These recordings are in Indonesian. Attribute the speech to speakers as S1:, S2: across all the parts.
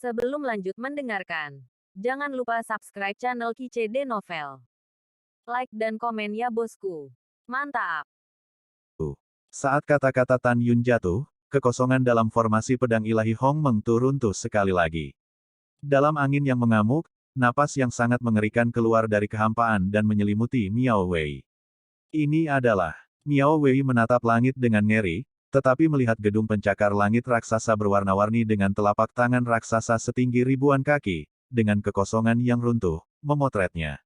S1: Sebelum lanjut mendengarkan, jangan lupa subscribe channel KCD Novel. Like dan komen ya bosku. Mantap.
S2: Saat kata-kata Tan Yun jatuh, kekosongan dalam formasi pedang ilahi Hong Meng runtuh sekali lagi. Dalam angin yang mengamuk, napas yang sangat mengerikan keluar dari kehampaan dan menyelimuti Miao Wei. Ini adalah... Miao Wei menatap langit dengan ngeri, tetapi melihat gedung pencakar langit raksasa berwarna-warni dengan telapak tangan raksasa setinggi ribuan kaki, dengan kekosongan yang runtuh, memotretnya.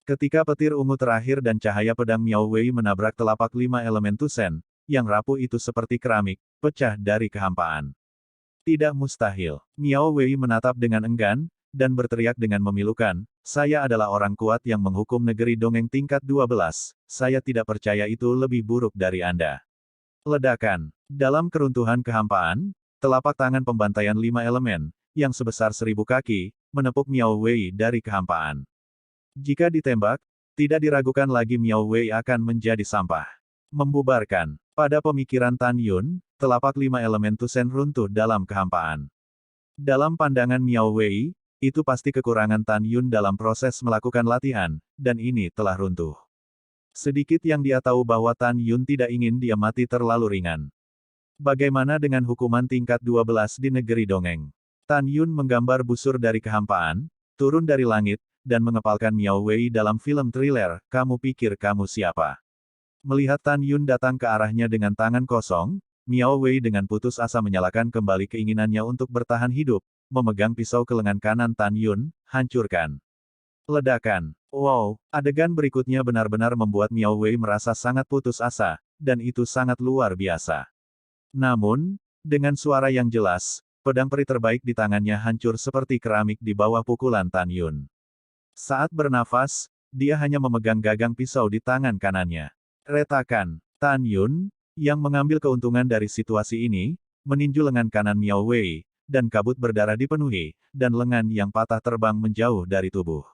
S2: Ketika petir ungu terakhir dan cahaya pedang Miao Wei menabrak telapak 5 elemen Tusen, yang rapuh itu seperti keramik, pecah dari kehampaan. Tidak mustahil. Miao Wei menatap dengan enggan, dan berteriak dengan memilukan, saya adalah orang kuat yang menghukum negeri dongeng tingkat 12, saya tidak percaya itu lebih buruk dari Anda. Ledakan. Dalam keruntuhan kehampaan, telapak tangan pembantaian 5 elemen, yang sebesar 1000 kaki, menepuk Miao Wei dari kehampaan. Jika ditembak, tidak diragukan lagi Miao Wei akan menjadi sampah. Membubarkan. Pada pemikiran Tan Yun, telapak 5 elemen Tusen runtuh dalam kehampaan. Dalam pandangan Miao Wei, itu pasti kekurangan Tan Yun dalam proses melakukan latihan, dan ini telah runtuh. Sedikit yang dia tahu bahwa Tan Yun tidak ingin dia mati terlalu ringan. Bagaimana dengan hukuman tingkat 12 di negeri dongeng? Tan Yun menggambar busur dari kehampaan, turun dari langit, dan mengepalkan Miao Wei dalam film thriller, kamu pikir kamu siapa? Melihat Tan Yun datang ke arahnya dengan tangan kosong, Miao Wei dengan putus asa menyalakan kembali keinginannya untuk bertahan hidup, memegang pisau ke lengan kanan Tan Yun, hancurkan. Ledakan. Wow, adegan berikutnya benar-benar membuat Miao Wei merasa sangat putus asa, dan itu sangat luar biasa. Namun, dengan suara yang jelas, pedang peri terbaik di tangannya hancur seperti keramik di bawah pukulan Tan Yun. Saat bernafas, dia hanya memegang gagang pisau di tangan kanannya. Retakan. Tan Yun, yang mengambil keuntungan dari situasi ini, meninju lengan kanan Miao Wei, dan kabut berdarah dipenuhi, dan lengan yang patah terbang menjauh dari tubuh.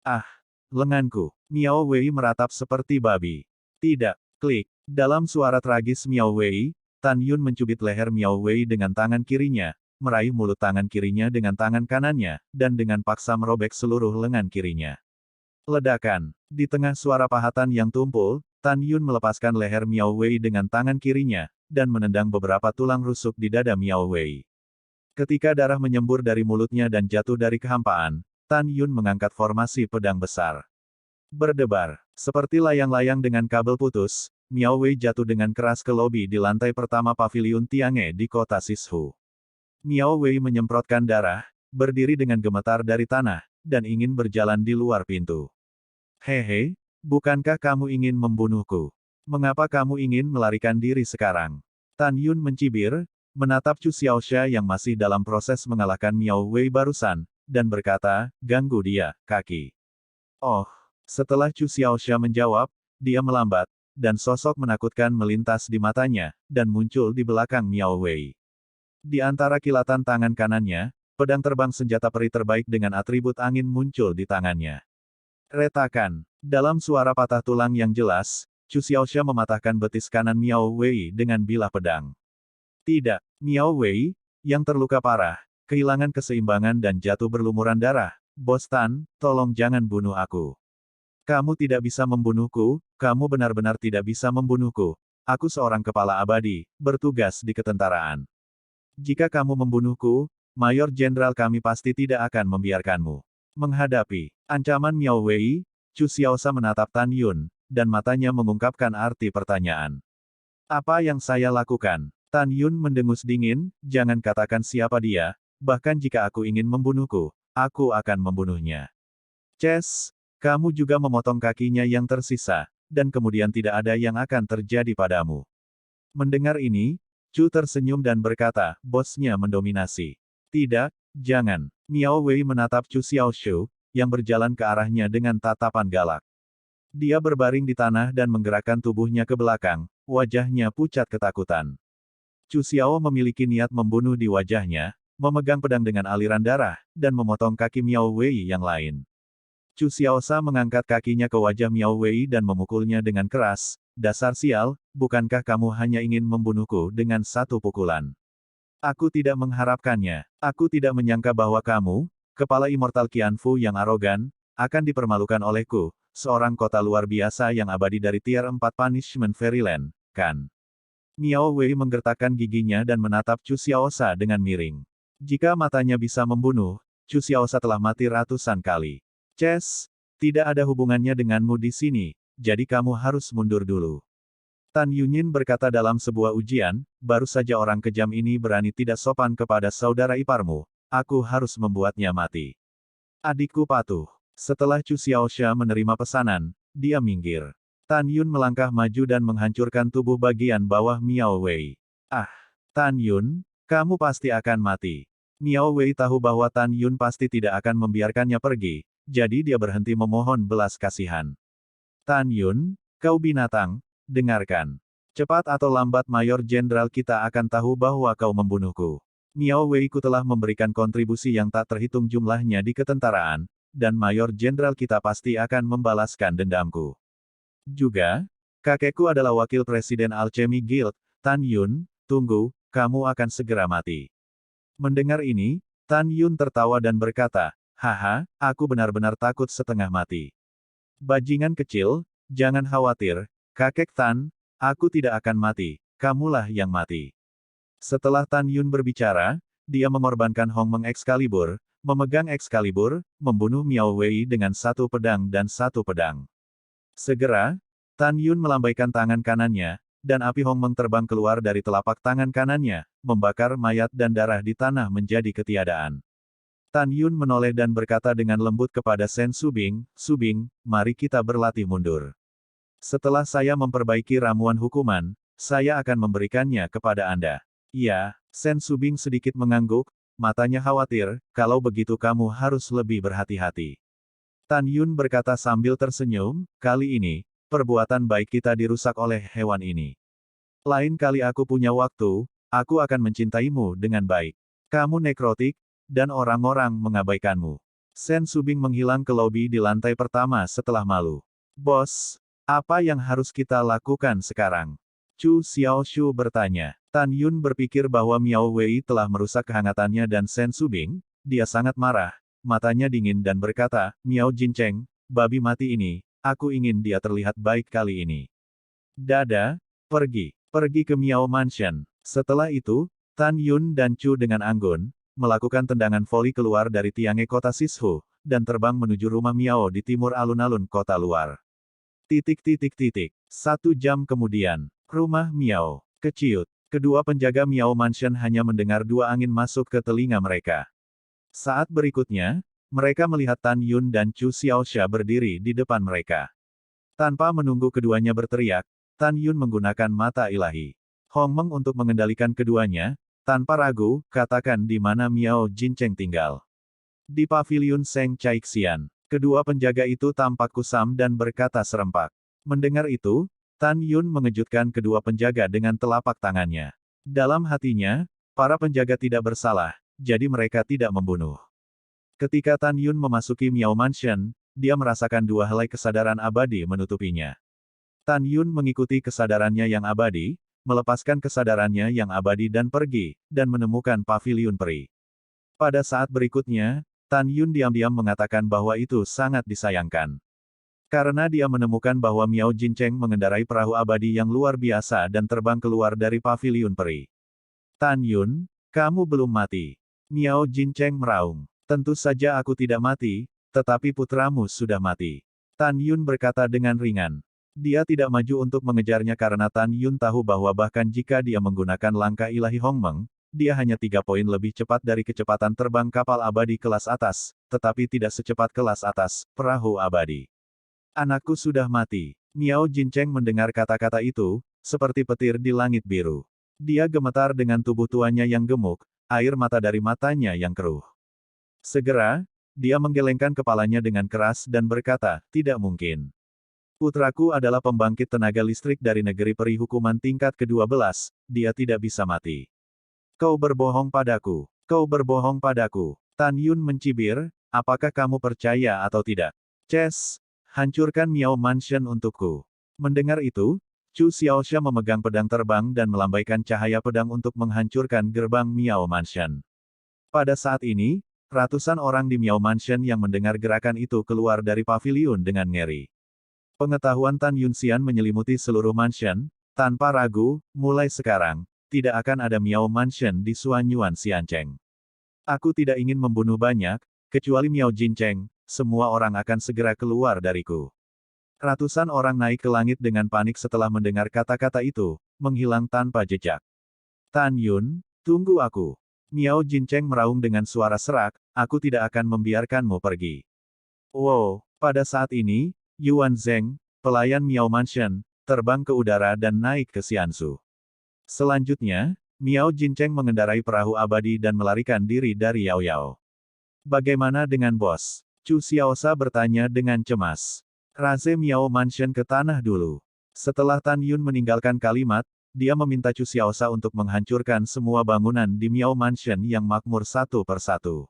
S2: Ah! Lenganku. Miao Wei meratap seperti babi. Tidak. Klik. Dalam suara tragis Miao Wei, Tan Yun mencubit leher Miao Wei dengan tangan kirinya, meraih mulut tangan kirinya dengan tangan kanannya, dan dengan paksa merobek seluruh lengan kirinya. Ledakan. Di tengah suara pahatan yang tumpul, Tan Yun melepaskan leher Miao Wei dengan tangan kirinya, dan menendang beberapa tulang rusuk di dada Miao Wei. Ketika darah menyembur dari mulutnya dan jatuh dari kehampaan, Tan Yun mengangkat formasi pedang besar. Berdebar. Seperti layang-layang dengan kabel putus, Miao Wei jatuh dengan keras ke lobi di lantai pertama paviliun Tiange di kota Sishu. Miao Wei menyemprotkan darah, berdiri dengan gemetar dari tanah, dan ingin berjalan di luar pintu. Hehe, bukankah kamu ingin membunuhku? Mengapa kamu ingin melarikan diri sekarang? Tan Yun mencibir, menatap Chu Xiaoxia yang masih dalam proses mengalahkan Miao Wei barusan, dan berkata, ganggu dia, kaki. Oh, setelah Chu Xiaoxia menjawab, dia melambat, dan sosok menakutkan melintas di matanya, dan muncul di belakang Miao Wei. Di antara kilatan tangan kanannya, pedang terbang senjata peri terbaik dengan atribut angin muncul di tangannya. Retakan. Dalam suara patah tulang yang jelas, Chu Xiaoxia mematahkan betis kanan Miao Wei dengan bilah pedang. Tidak, Miao Wei, yang terluka parah, kehilangan keseimbangan dan jatuh berlumuran darah. Bos Tan, tolong jangan bunuh aku. Kamu tidak bisa membunuhku, kamu benar-benar tidak bisa membunuhku. Aku seorang kepala abadi, bertugas di ketentaraan. Jika kamu membunuhku, Mayor Jenderal kami pasti tidak akan membiarkanmu. Menghadapi ancaman Miao Wei, Chu Xiaoxia menatap Tan Yun, dan matanya mengungkapkan arti pertanyaan. Apa yang saya lakukan? Tan Yun mendengus dingin, jangan katakan siapa dia, bahkan jika aku ingin membunuhku, aku akan membunuhnya. Ces, kamu juga memotong kakinya yang tersisa, dan kemudian tidak ada yang akan terjadi padamu. Mendengar ini, Chu tersenyum dan berkata, bosnya mendominasi. Tidak, jangan. Miao Wei menatap Chu Xiaoshu, yang berjalan ke arahnya dengan tatapan galak. Dia berbaring di tanah dan menggerakkan tubuhnya ke belakang, wajahnya pucat ketakutan. Chu Xiao memiliki niat membunuh di wajahnya, memegang pedang dengan aliran darah, dan memotong kaki Miao Wei yang lain. Chu Xiaoxia mengangkat kakinya ke wajah Miao Wei dan memukulnya dengan keras, dasar sial, bukankah kamu hanya ingin membunuhku dengan satu pukulan? Aku tidak mengharapkannya. Aku tidak menyangka bahwa kamu, kepala immortal Qianfu yang arogan, akan dipermalukan olehku, seorang kota luar biasa yang abadi dari tier 4 Punishment Fairyland, kan? Miao Wei menggertakkan giginya dan menatap Chu Xiaosa dengan miring. Jika matanya bisa membunuh, Chu Xiaosa telah mati ratusan kali. Ces, tidak ada hubungannya denganmu di sini, jadi kamu harus mundur dulu. Tan Yunyin berkata dalam sebuah ujian, baru saja orang kejam ini berani tidak sopan kepada saudara iparmu, aku harus membuatnya mati. Adikku patuh. Setelah Chu Xiaoxia menerima pesanan, dia minggir. Tan Yun melangkah maju dan menghancurkan tubuh bagian bawah Miao Wei. Ah, Tan Yun, kamu pasti akan mati. Miao Wei tahu bahwa Tan Yun pasti tidak akan membiarkannya pergi, jadi dia berhenti memohon belas kasihan. Tan Yun, kau binatang, dengarkan. Cepat atau lambat Mayor Jenderal kita akan tahu bahwa kau membunuhku. Miao Wei ku telah memberikan kontribusi yang tak terhitung jumlahnya di ketentaraan, dan Mayor Jenderal kita pasti akan membalaskan dendamku. Juga, kakekku adalah wakil presiden Alchemy Guild, Tan Yun, tunggu, kamu akan segera mati. Mendengar ini, Tan Yun tertawa dan berkata, haha, aku benar-benar takut setengah mati. Bajingan kecil, jangan khawatir, kakek Tan, aku tidak akan mati, kamulah yang mati. Setelah Tan Yun berbicara, dia mengorbankan Hongmeng Excalibur, memegang Excalibur, membunuh Miao Wei dengan satu pedang dan satu pedang. Segera, Tan Yun melambaikan tangan kanannya, dan api Hongmeng terbang keluar dari telapak tangan kanannya, membakar mayat dan darah di tanah menjadi ketiadaan. Tan Yun menoleh dan berkata dengan lembut kepada Sen Subing, Subing, mari kita berlatih mundur. Setelah saya memperbaiki ramuan hukuman, saya akan memberikannya kepada Anda. Iya, Sen Subing sedikit mengangguk, matanya khawatir, kalau begitu kamu harus lebih berhati-hati. Tan Yun berkata sambil tersenyum, kali ini, perbuatan baik kita dirusak oleh hewan ini. Lain kali aku punya waktu, aku akan mencintaimu dengan baik. Kamu nekrotik, dan orang-orang mengabaikanmu. Sen Subing menghilang ke lobi di lantai pertama setelah malu. Bos, apa yang harus kita lakukan sekarang? Chu Xiaoshu bertanya. Tan Yun berpikir bahwa Miao Wei telah merusak kehangatannya dan Sen Subing, dia sangat marah, matanya dingin dan berkata, Miao Jincheng, babi mati ini, aku ingin dia terlihat baik kali ini. Dada, pergi ke Miao Mansion. Setelah itu, Tan Yun dan Chu dengan anggun, melakukan tendangan voli keluar dari tiangnya kota Sishu, dan terbang menuju rumah Miao di timur alun-alun kota luar. 1 jam kemudian, rumah Miao, keciut. Kedua penjaga Miao Mansion hanya mendengar dua angin masuk ke telinga mereka. Saat berikutnya, mereka melihat Tan Yun dan Chu Xiaoxia berdiri di depan mereka. Tanpa menunggu keduanya berteriak, Tan Yun menggunakan mata ilahi Hongmeng untuk mengendalikan keduanya, tanpa ragu, katakan di mana Miao Jincheng tinggal. Di paviliun Seng Caixian. Kedua penjaga itu tampak kusam dan berkata serempak. Mendengar itu, Tan Yun mengejutkan kedua penjaga dengan telapak tangannya. Dalam hatinya, para penjaga tidak bersalah, jadi mereka tidak membunuh. Ketika Tan Yun memasuki Miao Mansion, dia merasakan dua helai kesadaran abadi menutupinya. Tan Yun mengikuti kesadarannya yang abadi, melepaskan kesadarannya yang abadi dan pergi, dan menemukan paviliun peri. Pada saat berikutnya, Tan Yun diam-diam mengatakan bahwa itu sangat disayangkan. Karena dia menemukan bahwa Miao Jincheng mengendarai perahu abadi yang luar biasa dan terbang keluar dari paviliun peri. Tan Yun, kamu belum mati. Miao Jincheng meraung. Tentu saja aku tidak mati, tetapi putramu sudah mati. Tan Yun berkata dengan ringan. Dia tidak maju untuk mengejarnya karena Tan Yun tahu bahwa bahkan jika dia menggunakan langkah ilahi Hongmeng, dia hanya 3 poin lebih cepat dari kecepatan terbang kapal abadi kelas atas, tetapi tidak secepat kelas atas, perahu abadi. Anakku sudah mati. Miao Jincheng mendengar kata-kata itu, seperti petir di langit biru. Dia gemetar dengan tubuh tuanya yang gemuk, air mata dari matanya yang keruh. Segera, dia menggelengkan kepalanya dengan keras dan berkata, tidak mungkin. Putraku adalah pembangkit tenaga listrik dari negeri peri hukuman tingkat ke-12, dia tidak bisa mati. Kau berbohong padaku. Kau berbohong padaku. Tan Yun mencibir, apakah kamu percaya atau tidak? Ces, hancurkan Miao Mansion untukku. Mendengar itu, Chu Xiaoxia memegang pedang terbang dan melambaikan cahaya pedang untuk menghancurkan gerbang Miao Mansion. Pada saat ini, ratusan orang di Miao Mansion yang mendengar gerakan itu keluar dari paviliun dengan ngeri. Pengetahuan Tan Yunxian menyelimuti seluruh mansion, tanpa ragu, mulai sekarang, tidak akan ada Miao Mansion di Suanyuan Xiancheng. Aku tidak ingin membunuh banyak, kecuali Miao Jincheng, semua orang akan segera keluar dariku. Ratusan orang naik ke langit dengan panik setelah mendengar kata-kata itu, menghilang tanpa jejak. Tan Yun, tunggu aku. Miao Jincheng meraung dengan suara serak, aku tidak akan membiarkanmu pergi. Wow, pada saat ini, Yuan Zheng, pelayan Miao Mansion, terbang ke udara dan naik ke Xiansu. Selanjutnya, Miao Jincheng mengendarai perahu abadi dan melarikan diri dari Yao Yao. Bagaimana dengan bos? Chu Xiaosa bertanya dengan cemas. Raze Miao Mansion ke tanah dulu. Setelah Tan Yun meninggalkan kalimat, dia meminta Chu Xiaosa untuk menghancurkan semua bangunan di Miao Mansion yang makmur satu persatu.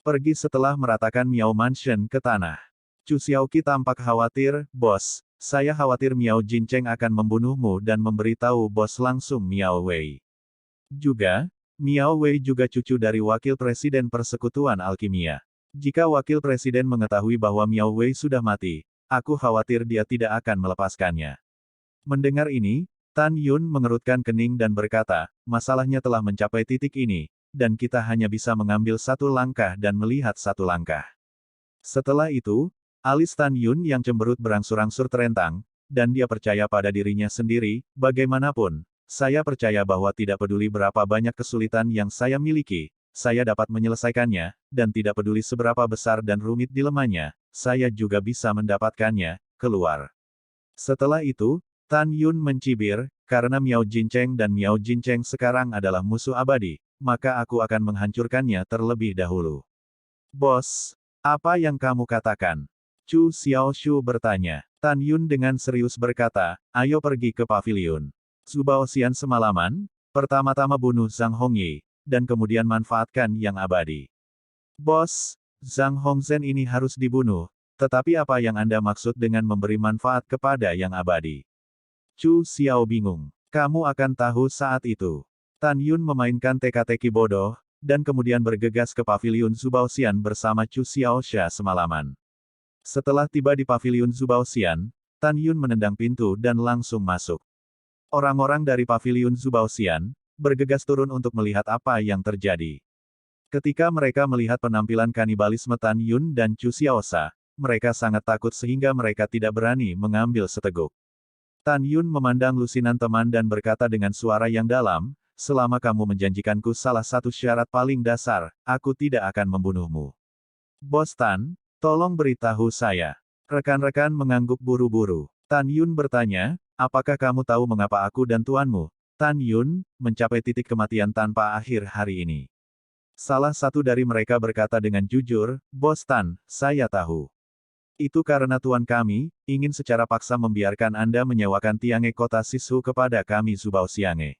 S2: Pergi setelah meratakan Miao Mansion ke tanah. Chu Xiaoqi tampak khawatir, bos, saya khawatir Miao Jincheng akan membunuhmu dan memberitahu bos langsung Miao Wei. Juga, Miao Wei juga cucu dari wakil presiden persekutuan alkimia. Jika wakil presiden mengetahui bahwa Miao Wei sudah mati, aku khawatir dia tidak akan melepaskannya. Mendengar ini, Tan Yun mengerutkan kening dan berkata, masalahnya telah mencapai titik ini, dan kita hanya bisa mengambil satu langkah dan melihat satu langkah. Setelah itu, alis Tan Yun yang cemberut berangsur-angsur terentang, dan dia percaya pada dirinya sendiri, bagaimanapun, saya percaya bahwa tidak peduli berapa banyak kesulitan yang saya miliki, saya dapat menyelesaikannya, dan tidak peduli seberapa besar dan rumit dilemanya, saya juga bisa mendapatkannya, keluar. Setelah itu, Tan Yun mencibir, karena Miao Jincheng dan Miao Jincheng sekarang adalah musuh abadi, maka aku akan menghancurkannya terlebih dahulu. Bos, apa yang kamu katakan? Chu Xiaoshu bertanya. Tan Yun dengan serius berkata, ayo pergi ke paviliun. Zubao Xian semalaman, pertama-tama bunuh Zhang Hongyi, dan kemudian manfaatkan yang abadi. Bos, Zhang Hongzhen ini harus dibunuh, tetapi apa yang Anda maksud dengan memberi manfaat kepada yang abadi? Chu Xiao bingung. Kamu akan tahu saat itu. Tan Yun memainkan teka-teki bodoh, dan kemudian bergegas ke paviliun Zubao Xian bersama Chu Xiaoxia semalaman. Setelah tiba di paviliun Zubao Xian, Tan Yun menendang pintu dan langsung masuk. Orang-orang dari paviliun Zubao Xian bergegas turun untuk melihat apa yang terjadi. Ketika mereka melihat penampilan kanibalisme Tan Yun dan Chu Xiaosa, mereka sangat takut sehingga mereka tidak berani mengambil seteguk. Tan Yun memandang lusinan teman dan berkata dengan suara yang dalam, selama kamu menjanjikanku salah satu syarat paling dasar, aku tidak akan membunuhmu. Bos Tan, tolong beritahu saya. Rekan-rekan mengangguk buru-buru. Tan Yun bertanya, apakah kamu tahu mengapa aku dan tuanmu, Tan Yun, mencapai titik kematian tanpa akhir hari ini? Salah satu dari mereka berkata dengan jujur, Bos Tan, saya tahu. Itu karena tuan kami, ingin secara paksa membiarkan Anda menyewakan Tiange kota Sisu kepada kami Zubao Xiange.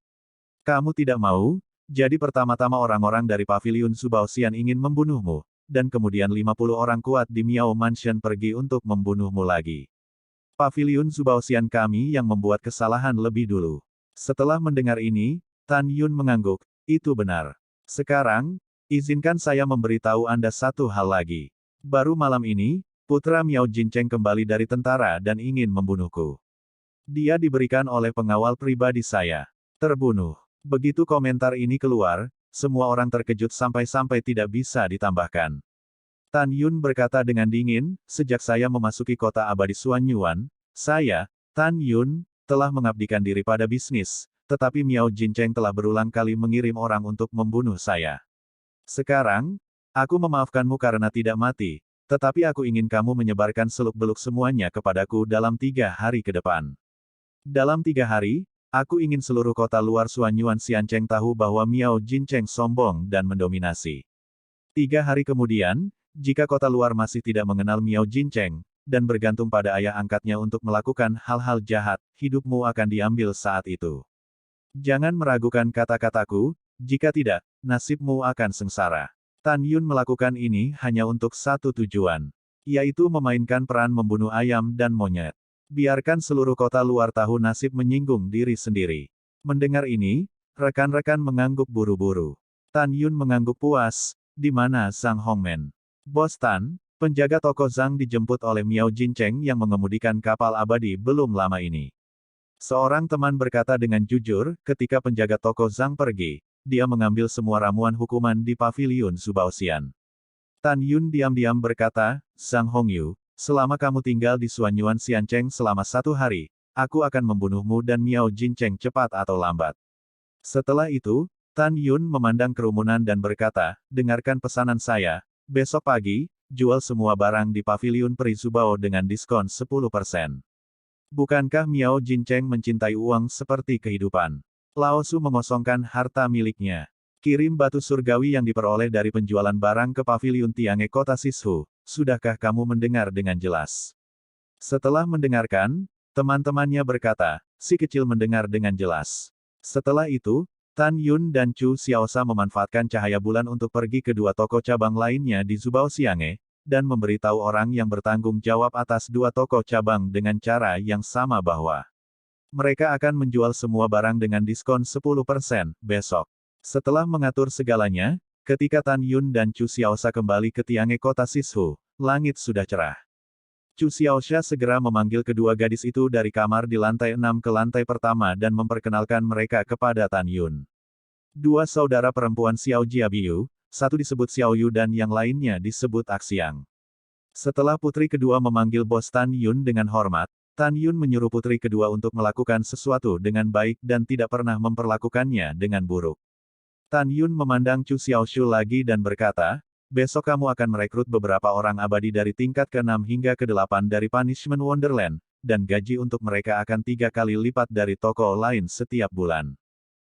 S2: Kamu tidak mau, jadi pertama-tama orang-orang dari paviliun Zubao Xian ingin membunuhmu, dan kemudian 50 orang kuat di Miao Mansion pergi untuk membunuhmu lagi. Paviliun Zubao Xian kami yang membuat kesalahan lebih dulu. Setelah mendengar ini, Tan Yun mengangguk, itu benar. Sekarang, izinkan saya memberitahu Anda satu hal lagi. Baru malam ini, putra Miao Jincheng kembali dari tentara dan ingin membunuhku. Dia diberikan oleh pengawal pribadi saya. Terbunuh. Begitu komentar ini keluar, semua orang terkejut sampai-sampai tidak bisa ditambahkan. Tan Yun berkata dengan dingin, sejak saya memasuki kota abadi Suanyuan, saya, Tan Yun, telah mengabdikan diri pada bisnis, tetapi Miao Jincheng telah berulang kali mengirim orang untuk membunuh saya. Sekarang, aku memaafkanmu karena tidak mati, tetapi aku ingin kamu menyebarkan seluk-beluk semuanya kepadaku dalam 3 hari ke depan. Dalam 3 hari, aku ingin seluruh kota luar Suanyuan Xiancheng tahu bahwa Miao Jincheng sombong dan mendominasi. 3 hari kemudian, jika kota luar masih tidak mengenal Miao Jincheng, dan bergantung pada ayah angkatnya untuk melakukan hal-hal jahat, hidupmu akan diambil saat itu. Jangan meragukan kata-kataku, jika tidak, nasibmu akan sengsara. Tan Yun melakukan ini hanya untuk satu tujuan, yaitu memainkan peran membunuh ayam dan monyet. Biarkan seluruh kota luar tahu nasib menyinggung diri sendiri. Mendengar ini, rekan-rekan mengangguk buru-buru. Tan Yun mengangguk puas, di mana Zhang Hongmen? Bos Tan, penjaga toko Zhang dijemput oleh Miao Jincheng yang mengemudikan kapal abadi belum lama ini. Seorang teman berkata dengan jujur, ketika penjaga toko Zhang pergi, dia mengambil semua ramuan hukuman di paviliun Zubaoxian. Tan Yun diam-diam berkata, Zhang Hongyu, selama kamu tinggal di Suanyuan Xiancheng selama 1 hari, aku akan membunuhmu dan Miao Jincheng cepat atau lambat. Setelah itu, Tan Yun memandang kerumunan dan berkata, dengarkan pesanan saya, besok pagi, jual semua barang di paviliun Peri Zubao dengan diskon 10%. Bukankah Miao Jincheng mencintai uang seperti kehidupan? Lao Su mengosongkan harta miliknya. Kirim batu surgawi yang diperoleh dari penjualan barang ke paviliun Tiange kota Sishu, sudahkah kamu mendengar dengan jelas? Setelah mendengarkan, teman-temannya berkata, si kecil mendengar dengan jelas. Setelah itu, Tan Yun dan Chu Xiaosa memanfaatkan cahaya bulan untuk pergi ke 2 toko cabang lainnya di Zubao Xiange, dan memberitahu orang yang bertanggung jawab atas 2 toko cabang dengan cara yang sama bahwa mereka akan menjual semua barang dengan diskon 10% besok. Setelah mengatur segalanya, ketika Tan Yun dan Chu Xiaosa kembali ke Tiange kota Sishu, langit sudah cerah. Chu Xiaoxia segera memanggil kedua gadis itu dari kamar di lantai 6 ke lantai pertama dan memperkenalkan mereka kepada Tan Yun. 2 saudara perempuan Xiao Jiabiyu, satu disebut Xiao Yu dan yang lainnya disebut Axiang. Setelah putri kedua memanggil bos Tan Yun dengan hormat, Tan Yun menyuruh putri kedua untuk melakukan sesuatu dengan baik dan tidak pernah memperlakukannya dengan buruk. Tan Yun memandang Chu Xiaoshu lagi dan berkata, besok kamu akan merekrut beberapa orang abadi dari tingkat ke-6 hingga ke-8 dari Punishment Wonderland, dan gaji untuk mereka akan 3 kali lipat dari toko lain setiap bulan.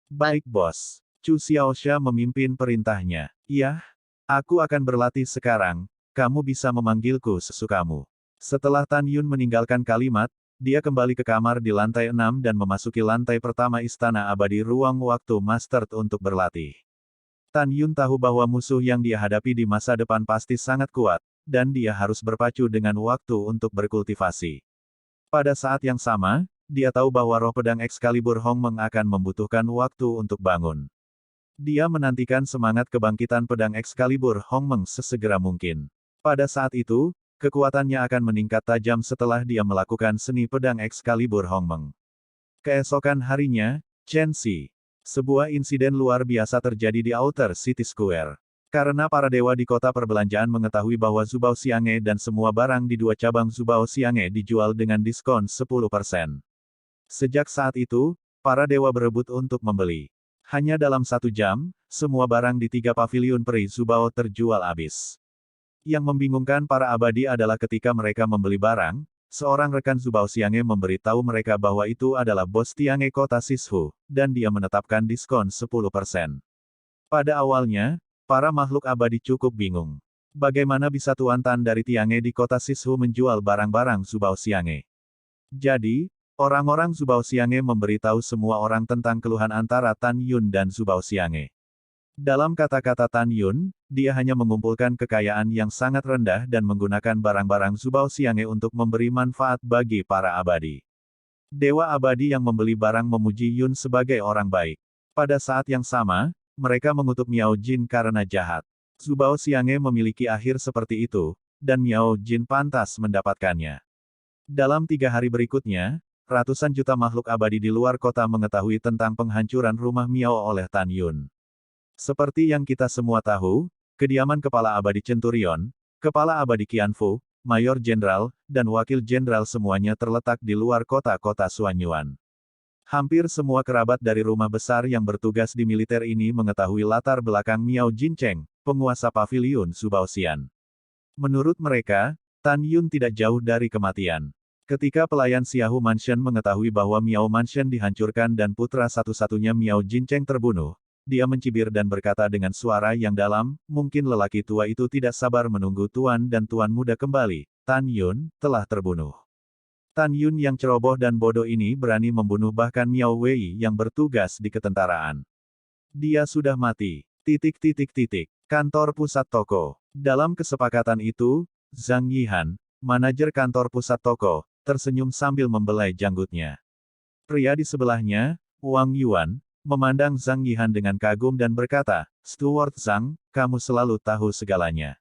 S2: Baik bos. Chu Xiaoxia memimpin perintahnya. Iya, aku akan berlatih sekarang, kamu bisa memanggilku sesukamu. Setelah Tan Yun meninggalkan kalimat, dia kembali ke kamar di lantai 6 dan memasuki lantai pertama Istana Abadi Ruang Waktu Master untuk berlatih. Tan Yun tahu bahwa musuh yang dia hadapi di masa depan pasti sangat kuat, dan dia harus berpacu dengan waktu untuk berkultivasi. Pada saat yang sama, dia tahu bahwa roh pedang Excalibur Hongmeng akan membutuhkan waktu untuk bangun. Dia menantikan semangat kebangkitan pedang Excalibur Hongmeng sesegera mungkin. Pada saat itu, kekuatannya akan meningkat tajam setelah dia melakukan seni pedang Excalibur Hongmeng. Keesokan harinya, Chen Si. Sebuah insiden luar biasa terjadi di Outer City Square. Karena para dewa di kota perbelanjaan mengetahui bahwa Zubao Xiange dan semua barang di 2 cabang Zubao Xiange dijual dengan diskon 10%. Sejak saat itu, para dewa berebut untuk membeli. Hanya dalam 1 jam, semua barang di 3 paviliun Peri Zubao terjual habis. Yang membingungkan para abadi adalah ketika mereka membeli barang, seorang rekan Zubao Xiange memberitahu mereka bahwa itu adalah bos Tiange kota Sishu, dan dia menetapkan diskon 10%. Pada awalnya, para makhluk abadi cukup bingung. Bagaimana bisa Tuan Tan dari Tiange di kota Sishu menjual barang-barang Zubao Xiange? Jadi, orang-orang Zubao Xiange memberitahu semua orang tentang keluhan antara Tan Yun dan Zubao Xiange. Dalam kata-kata Tan Yun, dia hanya mengumpulkan kekayaan yang sangat rendah dan menggunakan barang-barang Zubao Xiange untuk memberi manfaat bagi para abadi. Dewa abadi yang membeli barang memuji Yun sebagai orang baik. Pada saat yang sama, mereka mengutuk Miao Jin karena jahat. Zubao Xiange memiliki akhir seperti itu, dan Miao Jin pantas mendapatkannya. Dalam 3 hari berikutnya, ratusan juta makhluk abadi di luar kota mengetahui tentang penghancuran rumah Miao oleh Tan Yun. Seperti yang kita semua tahu, kediaman Kepala Abadi Centurion, Kepala Abadi Qianfu, Mayor Jenderal, dan Wakil Jenderal semuanya terletak di luar kota-kota Suanyuan. Hampir semua kerabat dari rumah besar yang bertugas di militer ini mengetahui latar belakang Miao Jincheng, penguasa paviliun Zubaoxian. Menurut mereka, Tan Yun tidak jauh dari kematian. Ketika pelayan Xiahu Mansion mengetahui bahwa Miao Mansion dihancurkan dan putra satu-satunya Miao Jincheng terbunuh, dia mencibir dan berkata dengan suara yang dalam, mungkin lelaki tua itu tidak sabar menunggu tuan dan tuan muda kembali. Tan Yun telah terbunuh. Tan Yun yang ceroboh dan bodoh ini berani membunuh bahkan Miao Wei yang bertugas di ketentaraan. Dia sudah mati. Kantor pusat toko. Dalam kesepakatan itu, Zhang Yihan, manajer kantor pusat toko, tersenyum sambil membelai janggutnya. Pria di sebelahnya, Wang Yuan, memandang Zhang Yihan dengan kagum dan berkata, "Steward Zhang, kamu selalu tahu segalanya.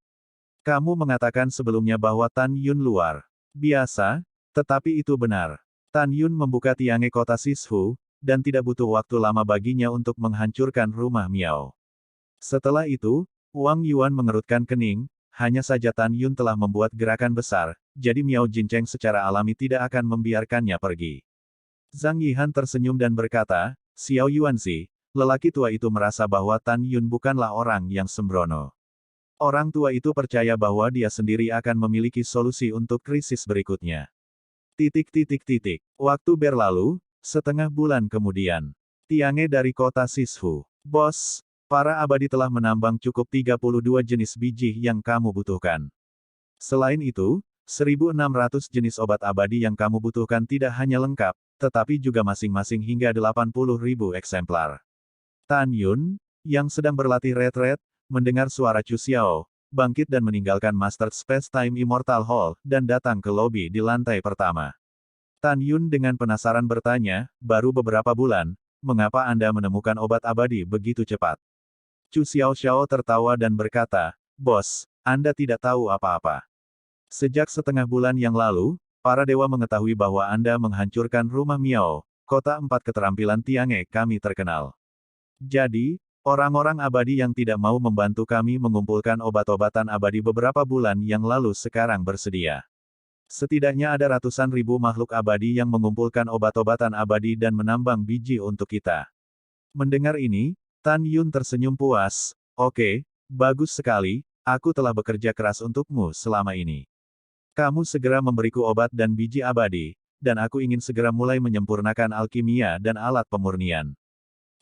S2: Kamu mengatakan sebelumnya bahwa Tan Yun luar biasa, tetapi itu benar." Tan Yun membuka tiange kota Sishu, dan tidak butuh waktu lama baginya untuk menghancurkan rumah Miao. Setelah itu, Wang Yuan mengerutkan kening, hanya saja Tan Yun telah membuat gerakan besar, jadi Miao Jincheng secara alami tidak akan membiarkannya pergi. Zhang Yihan tersenyum dan berkata, "Xiao Yuanzi, lelaki tua itu merasa bahwa Tan Yun bukanlah orang yang sembrono. Orang tua itu percaya bahwa dia sendiri akan memiliki solusi untuk krisis berikutnya." Waktu berlalu, setengah bulan kemudian. Tiange dari kota Sishu. "Bos, para abadi telah menambang cukup 32 jenis biji yang kamu butuhkan. Selain itu, 1.600 jenis obat abadi yang kamu butuhkan tidak hanya lengkap, tetapi juga masing-masing hingga 80.000 eksemplar." Tan Yun, yang sedang berlatih retret, mendengar suara Chu Xiao, bangkit dan meninggalkan Master Space Time Immortal Hall, dan datang ke lobi di lantai pertama. Tan Yun dengan penasaran bertanya, "Baru beberapa bulan, mengapa Anda menemukan obat abadi begitu cepat?" Chu Xiao tertawa dan berkata, "Bos, Anda tidak tahu apa-apa. Sejak setengah bulan yang lalu, para dewa mengetahui bahwa Anda menghancurkan rumah Miao, kota 4 keterampilan Tiange kami terkenal. Jadi, orang-orang abadi yang tidak mau membantu kami mengumpulkan obat-obatan abadi beberapa bulan yang lalu sekarang bersedia. Setidaknya ada ratusan ribu makhluk abadi yang mengumpulkan obat-obatan abadi dan menambang biji untuk kita." Mendengar ini, Tan Yun tersenyum puas, "Oke, bagus sekali, aku telah bekerja keras untukmu selama ini. Kamu segera memberiku obat dan biji abadi, dan aku ingin segera mulai menyempurnakan alkimia dan alat pemurnian."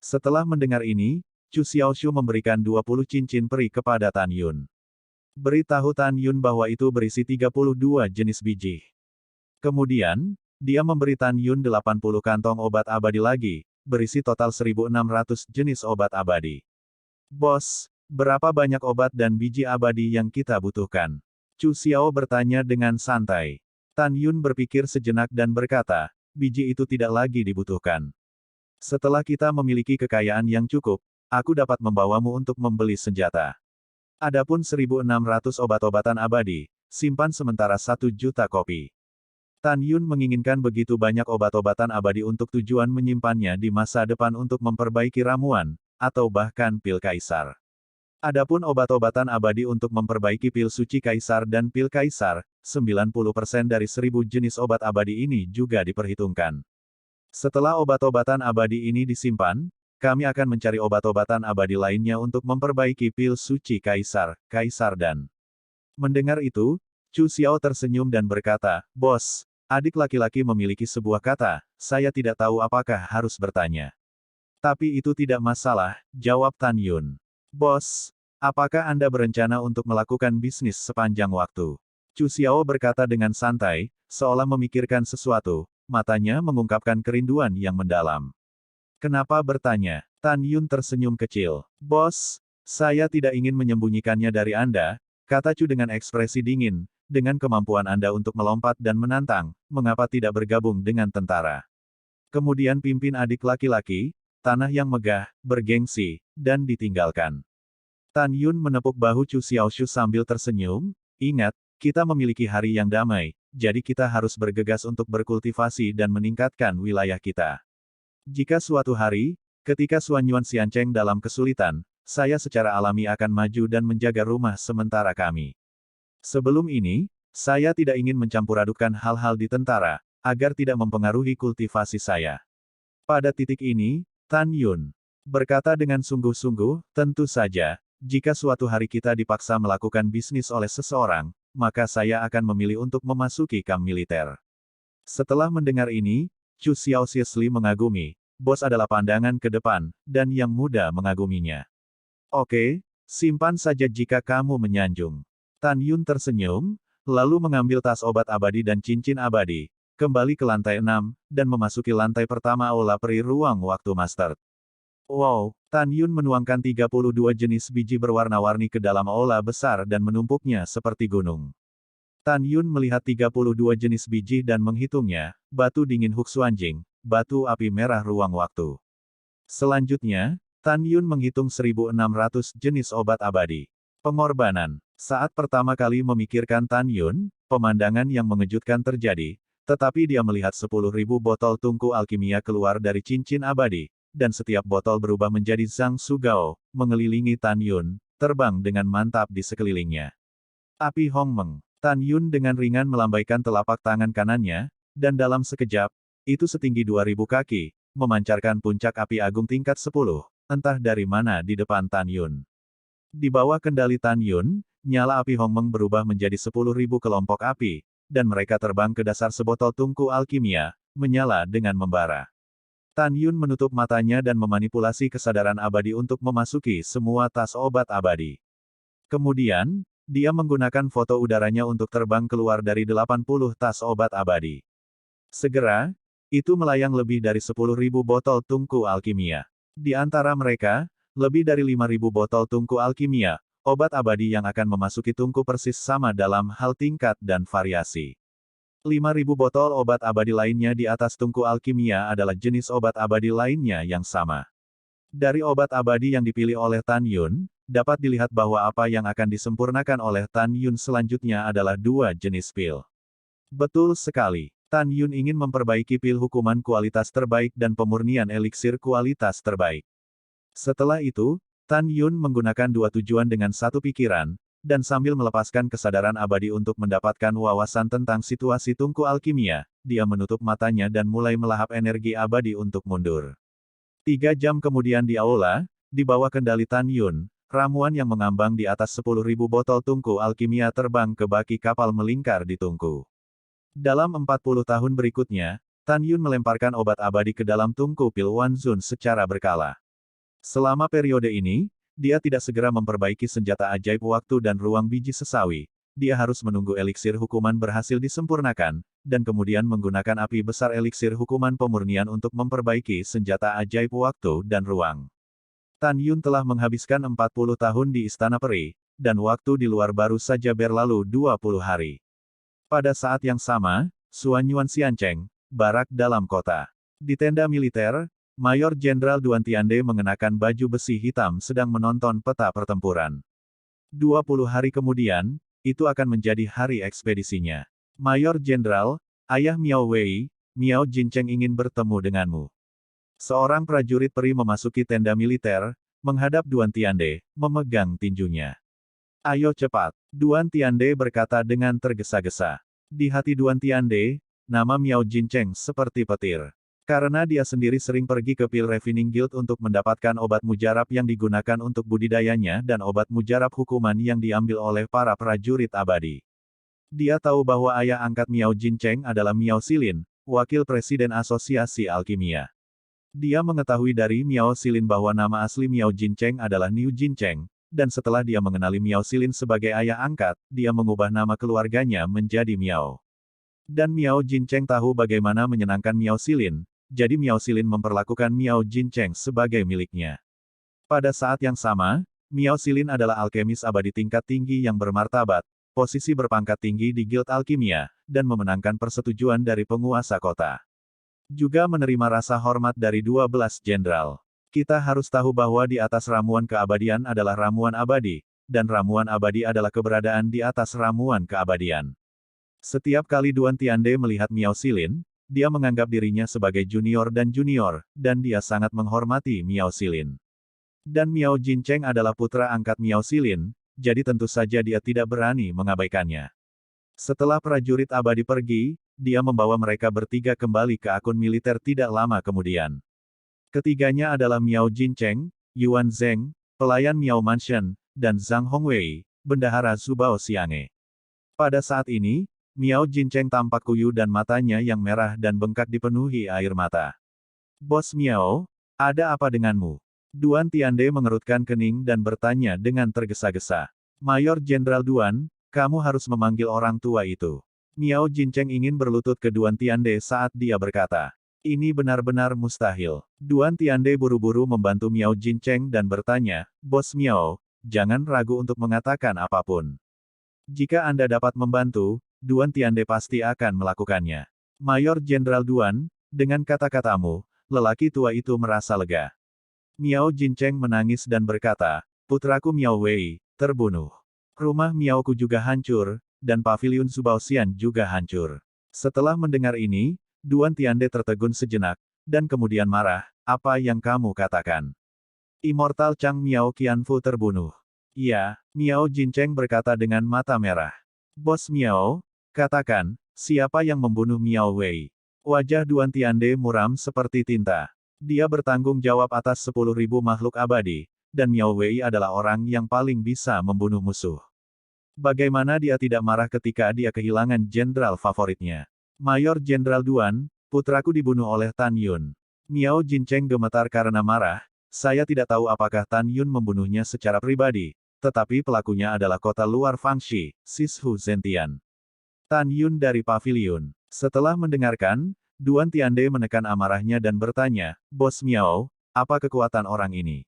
S2: Setelah mendengar ini, Chu Xiaoshu memberikan 20 cincin peri kepada Tan Yun. Beritahu Tan Yun bahwa itu berisi 32 jenis biji. Kemudian, dia memberi Tan Yun 80 kantong obat abadi lagi, berisi total 1.600 jenis obat abadi. "Bos, berapa banyak obat dan biji abadi yang kita butuhkan?" Chu Xiao bertanya dengan santai. Tan Yun berpikir sejenak dan berkata, "Biji itu tidak lagi dibutuhkan. Setelah kita memiliki kekayaan yang cukup, aku dapat membawamu untuk membeli senjata. Adapun 1.600 obat-obatan abadi, simpan sementara 1 juta kopi." Tan Yun menginginkan begitu banyak obat-obatan abadi untuk tujuan menyimpannya di masa depan untuk memperbaiki ramuan, atau bahkan pil kaisar. Adapun obat-obatan abadi untuk memperbaiki pil suci kaisar dan pil kaisar, 90% dari 1.000 jenis obat abadi ini juga diperhitungkan. Setelah obat-obatan abadi ini disimpan, kami akan mencari obat-obatan abadi lainnya untuk memperbaiki pil suci kaisar, dan... Mendengar itu, Chu Xiao tersenyum dan berkata, "Bos, adik laki-laki memiliki sebuah kata, saya tidak tahu apakah harus bertanya." "Tapi itu tidak masalah," jawab Tan Yun. "Bos, apakah Anda berencana untuk melakukan bisnis sepanjang waktu?" Chu Xiao berkata dengan santai, seolah memikirkan sesuatu, matanya mengungkapkan kerinduan yang mendalam. "Kenapa bertanya?" Tan Yun tersenyum kecil. "Bos, saya tidak ingin menyembunyikannya dari Anda," kata Chu dengan ekspresi dingin, "dengan kemampuan Anda untuk melompat dan menantang, mengapa tidak bergabung dengan tentara? Kemudian pimpin adik laki-laki, tanah yang megah, bergengsi, dan ditinggalkan." Tan Yun menepuk bahu Chu Xiaoshu sambil tersenyum, "Ingat, kita memiliki hari yang damai, jadi kita harus bergegas untuk berkultivasi dan meningkatkan wilayah kita. Jika suatu hari, ketika Suanyuan Xiancheng dalam kesulitan, saya secara alami akan maju dan menjaga rumah sementara kami. Sebelum ini, saya tidak ingin mencampuradukan hal-hal di tentara, agar tidak mempengaruhi kultivasi saya." Pada titik ini, Tan Yun berkata dengan sungguh-sungguh, "Tentu saja, jika suatu hari kita dipaksa melakukan bisnis oleh seseorang, maka saya akan memilih untuk memasuki kamp militer." Setelah mendengar ini, Chu Xiao seriously mengagumi, bos adalah pandangan ke depan, dan yang muda mengaguminya. "Oke, simpan saja jika kamu menyanjung." Tan Yun tersenyum, lalu mengambil tas obat abadi dan cincin abadi, kembali ke lantai 6, dan memasuki lantai pertama aula peri ruang waktu master. Wow, Tan Yun menuangkan 32 jenis biji berwarna-warni ke dalam aula besar dan menumpuknya seperti gunung. Tan Yun melihat 32 jenis biji dan menghitungnya, batu dingin Huxuanjing, batu api merah ruang waktu. Selanjutnya, Tan Yun menghitung 1.600 jenis obat abadi. Pengorbanan. Saat pertama kali memikirkan Tan Yun, pemandangan yang mengejutkan terjadi, tetapi dia melihat 10.000 botol tungku alkimia keluar dari cincin abadi, dan setiap botol berubah menjadi Zhang Sugao, mengelilingi Tan Yun, terbang dengan mantap di sekelilingnya. Api Hongmeng. Tan Yun dengan ringan melambaikan telapak tangan kanannya, dan dalam sekejap, itu setinggi 2.000 kaki, memancarkan puncak api agung tingkat 10, entah dari mana di depan Tan Yun. Di bawah kendali Tan Yun, nyala api Hongmeng berubah menjadi 10.000 kelompok api, dan mereka terbang ke dasar sebotol tungku alkimia, menyala dengan membara. Tan Yun menutup matanya dan memanipulasi kesadaran abadi untuk memasuki semua tas obat abadi. Kemudian, dia menggunakan foto udaranya untuk terbang keluar dari 80 tas obat abadi. Segera, itu melayang lebih dari 10.000 botol tungku alkimia. Di antara mereka, lebih dari 5.000 botol tungku alkimia, obat abadi yang akan memasuki tungku persis sama dalam hal tingkat dan variasi. 5.000 botol obat abadi lainnya di atas tungku alkimia adalah jenis obat abadi lainnya yang sama. Dari obat abadi yang dipilih oleh Tan Yun, dapat dilihat bahwa apa yang akan disempurnakan oleh Tan Yun selanjutnya adalah 2 jenis pil. Betul sekali. Tan Yun ingin memperbaiki pil hukuman kualitas terbaik dan pemurnian eliksir kualitas terbaik. Setelah itu, Tan Yun menggunakan 2 tujuan dengan 1 pikiran, dan sambil melepaskan kesadaran abadi untuk mendapatkan wawasan tentang situasi tungku alkimia, dia menutup matanya dan mulai melahap energi abadi untuk mundur. 3 jam kemudian di aula, di bawah kendali Tan Yun, ramuan yang mengambang di atas 10.000 botol tungku alkimia terbang ke baki kapal melingkar di tungku. Dalam 40 tahun berikutnya, Tan Yun melemparkan obat abadi ke dalam tungku pil Wanzun secara berkala. Selama periode ini, dia tidak segera memperbaiki senjata ajaib waktu dan ruang biji sesawi. Dia harus menunggu eliksir hukuman berhasil disempurnakan, dan kemudian menggunakan api besar eliksir hukuman pemurnian untuk memperbaiki senjata ajaib waktu dan ruang. Tan Yun telah menghabiskan 40 tahun di Istana Peri, dan waktu di luar baru saja berlalu 20 hari. Pada saat yang sama, Suan Yuan Xiancheng, barak dalam kota. Di tenda militer, Mayor Jenderal Duan Tiande mengenakan baju besi hitam sedang menonton peta pertempuran. 20 hari kemudian, itu akan menjadi hari ekspedisinya. Mayor Jenderal, ayah Miao Wei, Miao Jincheng ingin bertemu denganmu. Seorang prajurit peri memasuki tenda militer, menghadap Duan Tiande, memegang tinjunya. Ayo cepat, Duan Tiande berkata dengan tergesa-gesa. Di hati Duan Tiande, nama Miao Jincheng seperti petir. Karena dia sendiri sering pergi ke Pil Refining Guild untuk mendapatkan obat mujarab yang digunakan untuk budidayanya dan obat mujarab hukuman yang diambil oleh para prajurit abadi. Dia tahu bahwa ayah angkat Miao Jincheng adalah Miao Xilin, wakil presiden Asosiasi Alkimia. Dia mengetahui dari Miao Xilin bahwa nama asli Miao Jincheng adalah Niu Jincheng, dan setelah dia mengenali Miao Xilin sebagai ayah angkat, dia mengubah nama keluarganya menjadi Miao. Dan Miao Jincheng tahu bagaimana menyenangkan Miao Xilin, jadi Miao Xilin memperlakukan Miao Jincheng sebagai miliknya. Pada saat yang sama, Miao Xilin adalah alkemis abadi tingkat tinggi yang bermartabat, posisi berpangkat tinggi di Guild Alkimia, dan memenangkan persetujuan dari penguasa kota. Juga menerima rasa hormat dari 12 jenderal. Kita harus tahu bahwa di atas ramuan keabadian adalah ramuan abadi, dan ramuan abadi adalah keberadaan di atas ramuan keabadian. Setiap kali Duan Tiande melihat Miao Xilin, dia menganggap dirinya sebagai junior, dan dia sangat menghormati Miao Xilin. Dan Miao Jincheng adalah putra angkat Miao Xilin, jadi tentu saja dia tidak berani mengabaikannya. Setelah prajurit abadi pergi, dia membawa mereka bertiga kembali ke akun militer tidak lama kemudian. Ketiganya adalah Miao Jincheng, Yuan Zheng, pelayan Miao Mansion, dan Zhang Hongwei, bendahara Zubao Xiange. Pada saat ini, Miao Jincheng tampak kuyu dan matanya yang merah dan bengkak dipenuhi air mata. Bos Miao, ada apa denganmu? Duan Tiande mengerutkan kening dan bertanya dengan tergesa-gesa. Mayor Jenderal Duan, kamu harus memanggil orang tua itu. Miao Jincheng ingin berlutut ke Duan Tiande saat dia berkata. Ini benar-benar mustahil. Duan Tiande buru-buru membantu Miao Jincheng dan bertanya, Bos Miao, jangan ragu untuk mengatakan apapun. Jika Anda dapat membantu, Duan Tiande pasti akan melakukannya. Mayor Jenderal Duan, dengan kata-katamu, lelaki tua itu merasa lega. Miao Jincheng menangis dan berkata, putraku Miao Wei, terbunuh. Rumah Miaoku juga hancur, dan paviliun Subaosian juga hancur. Setelah mendengar ini, Duan Tiande tertegun sejenak, dan kemudian marah, apa yang kamu katakan? Immortal Chang Miao Qianfu terbunuh. Iya, Miao Jincheng berkata dengan mata merah. Bos Miao, katakan, siapa yang membunuh Miao Wei? Wajah Duan Tiande muram seperti tinta. Dia bertanggung jawab atas 10.000 makhluk abadi, dan Miao Wei adalah orang yang paling bisa membunuh musuh. Bagaimana dia tidak marah ketika dia kehilangan jenderal favoritnya? Mayor Jenderal Duan, putraku dibunuh oleh Tan Yun. Miao Jincheng gemetar karena marah, saya tidak tahu apakah Tan Yun membunuhnya secara pribadi, tetapi pelakunya adalah kota luar Fangxi, Sishu Zentian. Tan Yun dari paviliun. Setelah mendengarkan, Duan Tiande menekan amarahnya dan bertanya, Bos Miao, apa kekuatan orang ini?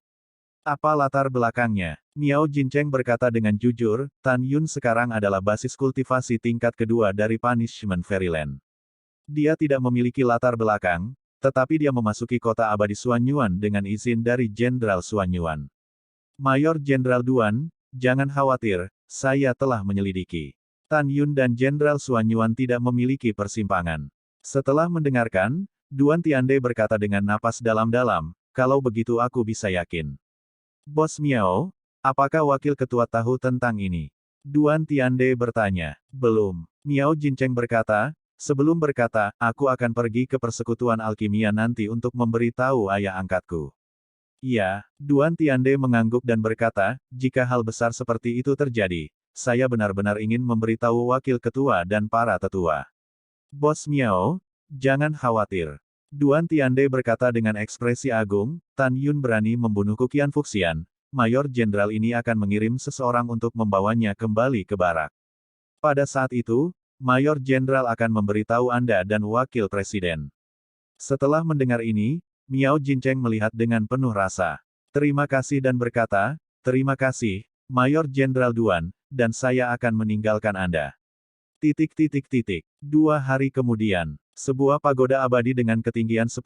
S2: Apa latar belakangnya? Miao Jincheng berkata dengan jujur, Tan Yun sekarang adalah basis kultivasi tingkat kedua dari Punishment Fairyland. Dia tidak memiliki latar belakang, tetapi dia memasuki kota abadi Suanyuan dengan izin dari Jenderal Suanyuan. Mayor Jenderal Duan, jangan khawatir, saya telah menyelidiki. Tan Yun dan Jenderal Suanyuan tidak memiliki persimpangan. Setelah mendengarkan, Duan Tiande berkata dengan napas dalam-dalam, kalau begitu aku bisa yakin. Bos Miao, apakah wakil ketua tahu tentang ini? Duan Tiande bertanya. Belum. Miao Jincheng berkata, sebelum berkata, aku akan pergi ke persekutuan alkimia nanti untuk memberitahu ayah angkatku. Iya, Duan Tiande mengangguk dan berkata, jika hal besar seperti itu terjadi, saya benar-benar ingin memberitahu wakil ketua dan para tetua. Bos Miao, jangan khawatir. Duan Tiande berkata dengan ekspresi agung, Tan Yun berani membunuhku Qian Fuxian, Mayor Jenderal ini akan mengirim seseorang untuk membawanya kembali ke barak. Pada saat itu, Mayor Jenderal akan memberitahu Anda dan Wakil Presiden. Setelah mendengar ini, Miao Jincheng melihat dengan penuh rasa. Terima kasih dan berkata, terima kasih, Mayor Jenderal Duan, dan saya akan meninggalkan Anda. 2 hari kemudian, sebuah pagoda abadi dengan ketinggian 10.000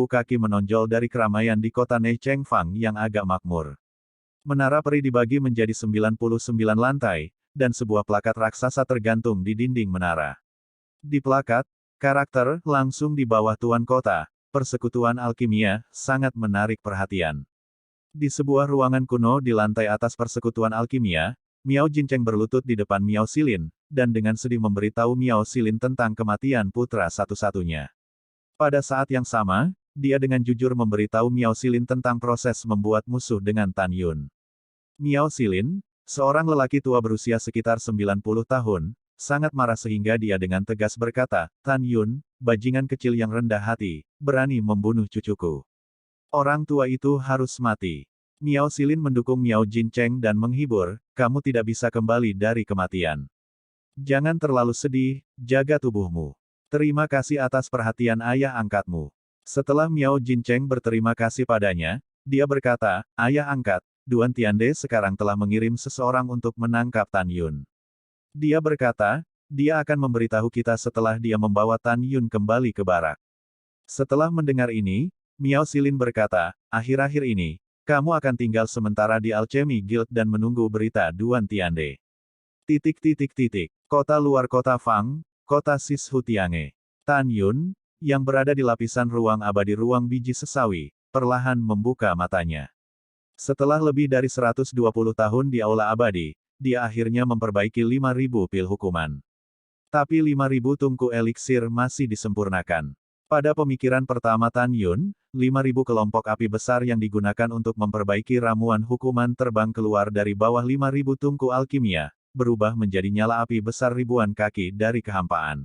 S2: kaki menonjol dari keramaian di kota Neichengfang yang agak makmur. Menara peri dibagi menjadi 99 lantai, dan sebuah plakat raksasa tergantung di dinding menara. Di plakat, karakter langsung di bawah Tuan Kota, Persekutuan Alkimia, sangat menarik perhatian. Di sebuah ruangan kuno di lantai atas Persekutuan Alkimia, Miao Jincheng berlutut di depan Miao Xilin, dan dengan sedih memberitahu Miao Xilin tentang kematian putra satu-satunya. Pada saat yang sama, dia dengan jujur memberitahu Miao Xilin tentang proses membuat musuh dengan Tan Yun. Miao Xilin, seorang lelaki tua berusia sekitar 90 tahun, sangat marah sehingga dia dengan tegas berkata, Tan Yun, bajingan kecil yang rendah hati, berani membunuh cucuku. Orang tua itu harus mati. Miao Xilin mendukung Miao Jincheng dan menghibur, kamu tidak bisa kembali dari kematian. Jangan terlalu sedih, jaga tubuhmu. Terima kasih atas perhatian ayah angkatmu. Setelah Miao Jincheng berterima kasih padanya, dia berkata, ayah angkat, Duan Tiande sekarang telah mengirim seseorang untuk menangkap Tan Yun. Dia berkata, dia akan memberitahu kita setelah dia membawa Tan Yun kembali ke barak. Setelah mendengar ini, Miao Xilin berkata, akhir-akhir ini, kamu akan tinggal sementara di Alchemy Guild dan menunggu berita Duan Tiande. Kota luar kota Fang, kota Sishu Tiange. Tan Yun, yang berada di lapisan ruang abadi ruang biji sesawi, perlahan membuka matanya. Setelah lebih dari 120 tahun di aula abadi, dia akhirnya memperbaiki 5.000 pil hukuman. Tapi 5.000 tungku eliksir masih disempurnakan. Pada pemikiran pertama Tan Yun, 5.000 kelompok api besar yang digunakan untuk memperbaiki ramuan hukuman terbang keluar dari bawah 5.000 tungku alkimia, berubah menjadi nyala api besar ribuan kaki dari kehampaan.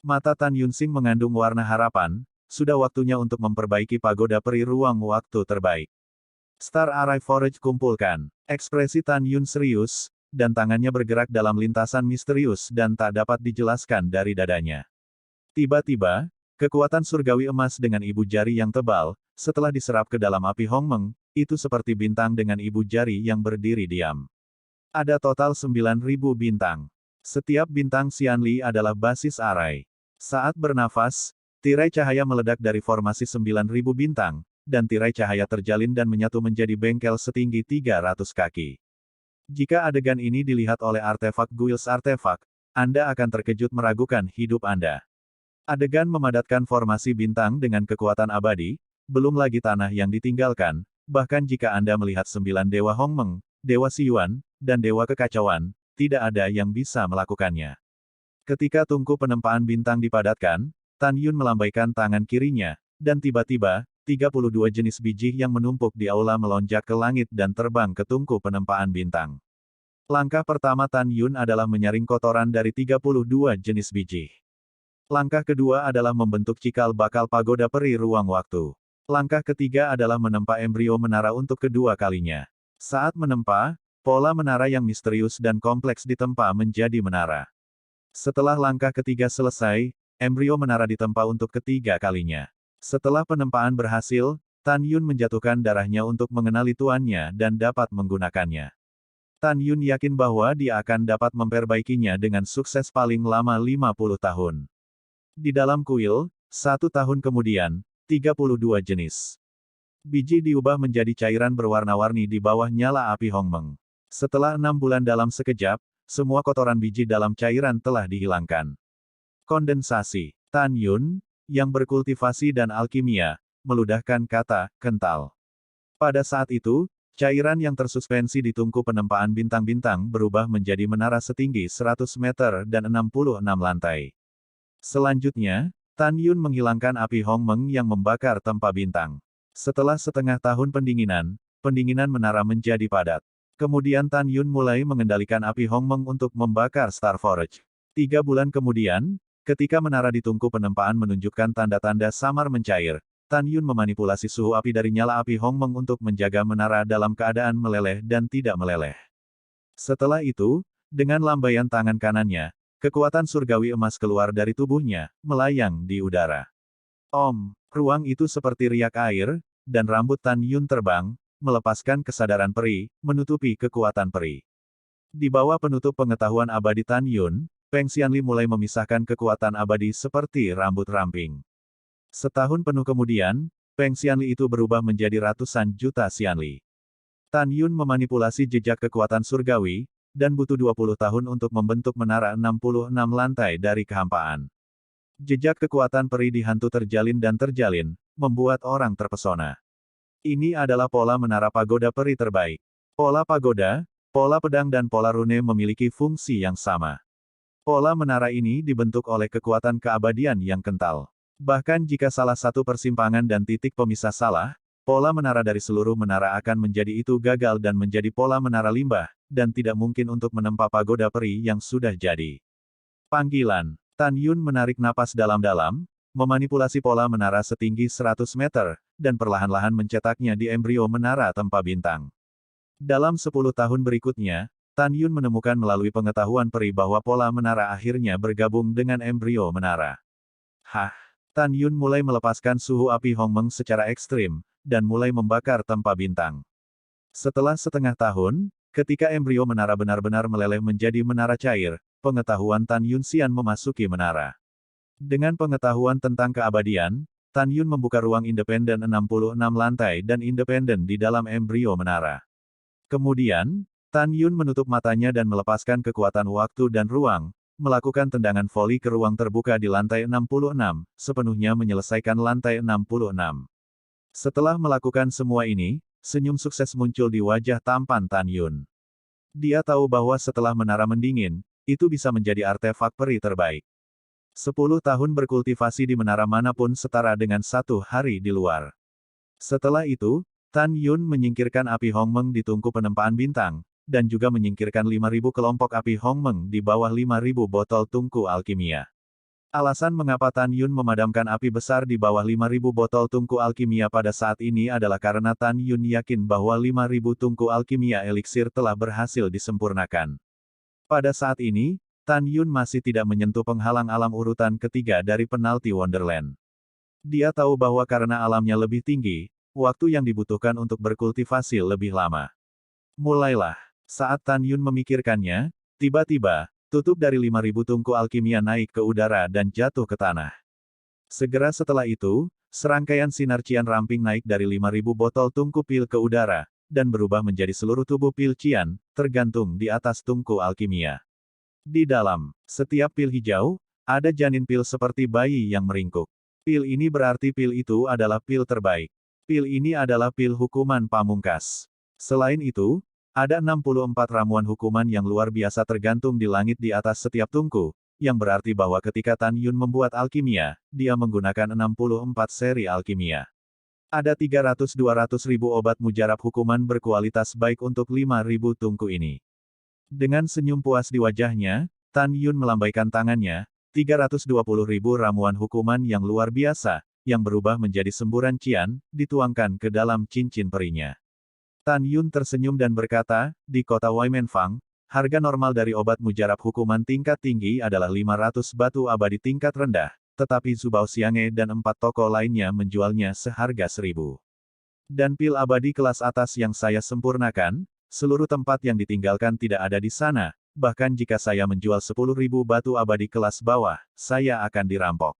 S2: Mata Tan Yunsing mengandung warna harapan, sudah waktunya untuk memperbaiki pagoda peri ruang waktu terbaik. Star Array Forge kumpulkan. Ekspresi Tan Yun serius, dan tangannya bergerak dalam lintasan misterius dan tak dapat dijelaskan dari dadanya. Tiba-tiba, kekuatan surgawi emas dengan ibu jari yang tebal, setelah diserap ke dalam api Hongmeng, itu seperti bintang dengan ibu jari yang berdiri diam. Ada total 9.000 bintang. Setiap bintang Xianli adalah basis arai. Saat bernafas, tirai cahaya meledak dari formasi 9.000 bintang, dan tirai cahaya terjalin dan menyatu menjadi bengkel setinggi 300 kaki. Jika adegan ini dilihat oleh artefak Guils artefak, Anda akan terkejut meragukan hidup Anda. Adegan memadatkan formasi bintang dengan kekuatan abadi, belum lagi tanah yang ditinggalkan, bahkan jika Anda melihat 9 Dewa Hongmeng, Dewa Xiyuan, dan Dewa Kekacauan, tidak ada yang bisa melakukannya. Ketika tungku penempaan bintang dipadatkan, Tan Yun melambaikan tangan kirinya, dan tiba-tiba, 32 jenis biji yang menumpuk di aula melonjak ke langit dan terbang ke tungku penempaan bintang. Langkah pertama Tan Yun adalah menyaring kotoran dari 32 jenis biji. Langkah kedua adalah membentuk cikal bakal pagoda peri ruang waktu. Langkah ketiga adalah menempa embrio menara untuk kedua kalinya. Saat menempa, pola menara yang misterius dan kompleks ditempa menjadi menara. Setelah langkah ketiga selesai, embrio menara ditempa untuk ketiga kalinya. Setelah penempaan berhasil, Tan Yun menjatuhkan darahnya untuk mengenali tuannya dan dapat menggunakannya. Tan Yun yakin bahwa dia akan dapat memperbaikinya dengan sukses paling lama 50 tahun. Di dalam kuil, 1 tahun kemudian, 32 jenis biji diubah menjadi cairan berwarna-warni di bawah nyala api Hongmeng. Setelah 6 bulan dalam sekejap, semua kotoran biji dalam cairan telah dihilangkan. Kondensasi. Tan Yun, yang berkultivasi dan alkimia, meludahkan kata, kental. Pada saat itu, cairan yang tersuspensi di tungku penempaan bintang-bintang berubah menjadi menara setinggi 100 meter dan 66 lantai. Selanjutnya, Tan Yun menghilangkan api Hongmeng yang membakar tempa bintang. Setelah setengah tahun pendinginan menara menjadi padat. Kemudian Tan Yun mulai mengendalikan api Hongmeng untuk membakar Star Forge. 3 bulan kemudian, ketika menara di tungku penempaan menunjukkan tanda-tanda samar mencair, Tan Yun memanipulasi suhu api dari nyala api Hongmeng untuk menjaga menara dalam keadaan meleleh dan tidak meleleh. Setelah itu, dengan lambaian tangan kanannya, kekuatan surgawi emas keluar dari tubuhnya, melayang di udara. Ruang itu seperti riak air, dan rambut Tan Yun terbang, melepaskan kesadaran peri, menutupi kekuatan peri. Di bawah penutup pengetahuan abadi Tan Yun, Peng Xianli mulai memisahkan kekuatan abadi seperti rambut ramping. Setahun penuh kemudian, Peng Xianli itu berubah menjadi ratusan juta Xianli. Tan Yun memanipulasi jejak kekuatan surgawi, dan butuh 20 tahun untuk membentuk menara 66 lantai dari kehampaan. Jejak kekuatan peri di hantu terjalin dan terjalin, membuat orang terpesona. Ini adalah pola menara pagoda peri terbaik. Pola pagoda, pola pedang dan pola rune memiliki fungsi yang sama. Pola menara ini dibentuk oleh kekuatan keabadian yang kental. Bahkan jika salah satu persimpangan dan titik pemisah salah, pola menara dari seluruh menara akan menjadi itu gagal dan menjadi pola menara limbah, dan tidak mungkin untuk menempa pagoda peri yang sudah jadi. Panggilan. Tan Yun menarik napas dalam-dalam, memanipulasi pola menara setinggi 100 meter, dan perlahan-lahan mencetaknya di embrio menara tempa bintang. Dalam 10 tahun berikutnya, Tan Yun menemukan melalui pengetahuan peri bahwa pola menara akhirnya bergabung dengan embrio menara. Tan Yun mulai melepaskan suhu api Hongmeng secara ekstrim, dan mulai membakar tempa bintang. Setelah setengah tahun, ketika embrio menara benar-benar meleleh menjadi menara cair, pengetahuan Tan Yun Xian memasuki menara. Dengan pengetahuan tentang keabadian, Tan Yun membuka ruang independen 66 lantai dan independen di dalam embrio menara. Kemudian, Tan Yun menutup matanya dan melepaskan kekuatan waktu dan ruang, melakukan tendangan voli ke ruang terbuka di lantai 66, sepenuhnya menyelesaikan lantai 66. Setelah melakukan semua ini, senyum sukses muncul di wajah tampan Tan Yun. Dia tahu bahwa setelah menara mendingin, itu bisa menjadi artefak peri terbaik. 10 tahun berkultivasi di menara manapun setara dengan 1 hari di luar. Setelah itu, Tan Yun menyingkirkan api Hongmeng di tungku penempaan bintang, dan juga menyingkirkan 5.000 kelompok api Hongmeng di bawah 5.000 botol tungku alkimia. Alasan mengapa Tan Yun memadamkan api besar di bawah 5.000 botol tungku alkimia pada saat ini adalah karena Tan Yun yakin bahwa 5.000 tungku alkimia eliksir telah berhasil disempurnakan. Pada saat ini, Tan Yun masih tidak menyentuh penghalang alam urutan ketiga dari penalti Wonderland. Dia tahu bahwa karena alamnya lebih tinggi, waktu yang dibutuhkan untuk berkultivasi lebih lama. Mulailah. Saat Tan Yun memikirkannya, tiba-tiba, tutup dari 5.000 tungku alkimia naik ke udara dan jatuh ke tanah. Segera setelah itu, serangkaian sinar Qian ramping naik dari 5.000 botol tungku pil ke udara, dan berubah menjadi seluruh tubuh pil Qian, tergantung di atas tungku alkimia. Di dalam setiap pil hijau, ada janin pil seperti bayi yang meringkuk. Pil ini berarti pil itu adalah pil terbaik. Pil ini adalah pil hukuman pamungkas. Selain itu, ada 64 ramuan hukuman yang luar biasa tergantung di langit di atas setiap tungku, yang berarti bahwa ketika Tan Yun membuat alkimia, dia menggunakan 64 seri alkimia. Ada 300-200 ribu obat mujarab hukuman berkualitas baik untuk 5.000 tungku ini. Dengan senyum puas di wajahnya, Tan Yun melambaikan tangannya, 320 ribu ramuan hukuman yang luar biasa, yang berubah menjadi semburan Qian, dituangkan ke dalam cincin perinya. Tan Yun tersenyum dan berkata, di kota Waimenfang, harga normal dari obat mujarab hukuman tingkat tinggi adalah 500 batu abadi tingkat rendah, tetapi Zubao Xiange dan 4 toko lainnya menjualnya seharga 1.000. Dan pil abadi kelas atas yang saya sempurnakan, seluruh tempat yang ditinggalkan tidak ada di sana, bahkan jika saya menjual 10.000 batu abadi kelas bawah, saya akan dirampok.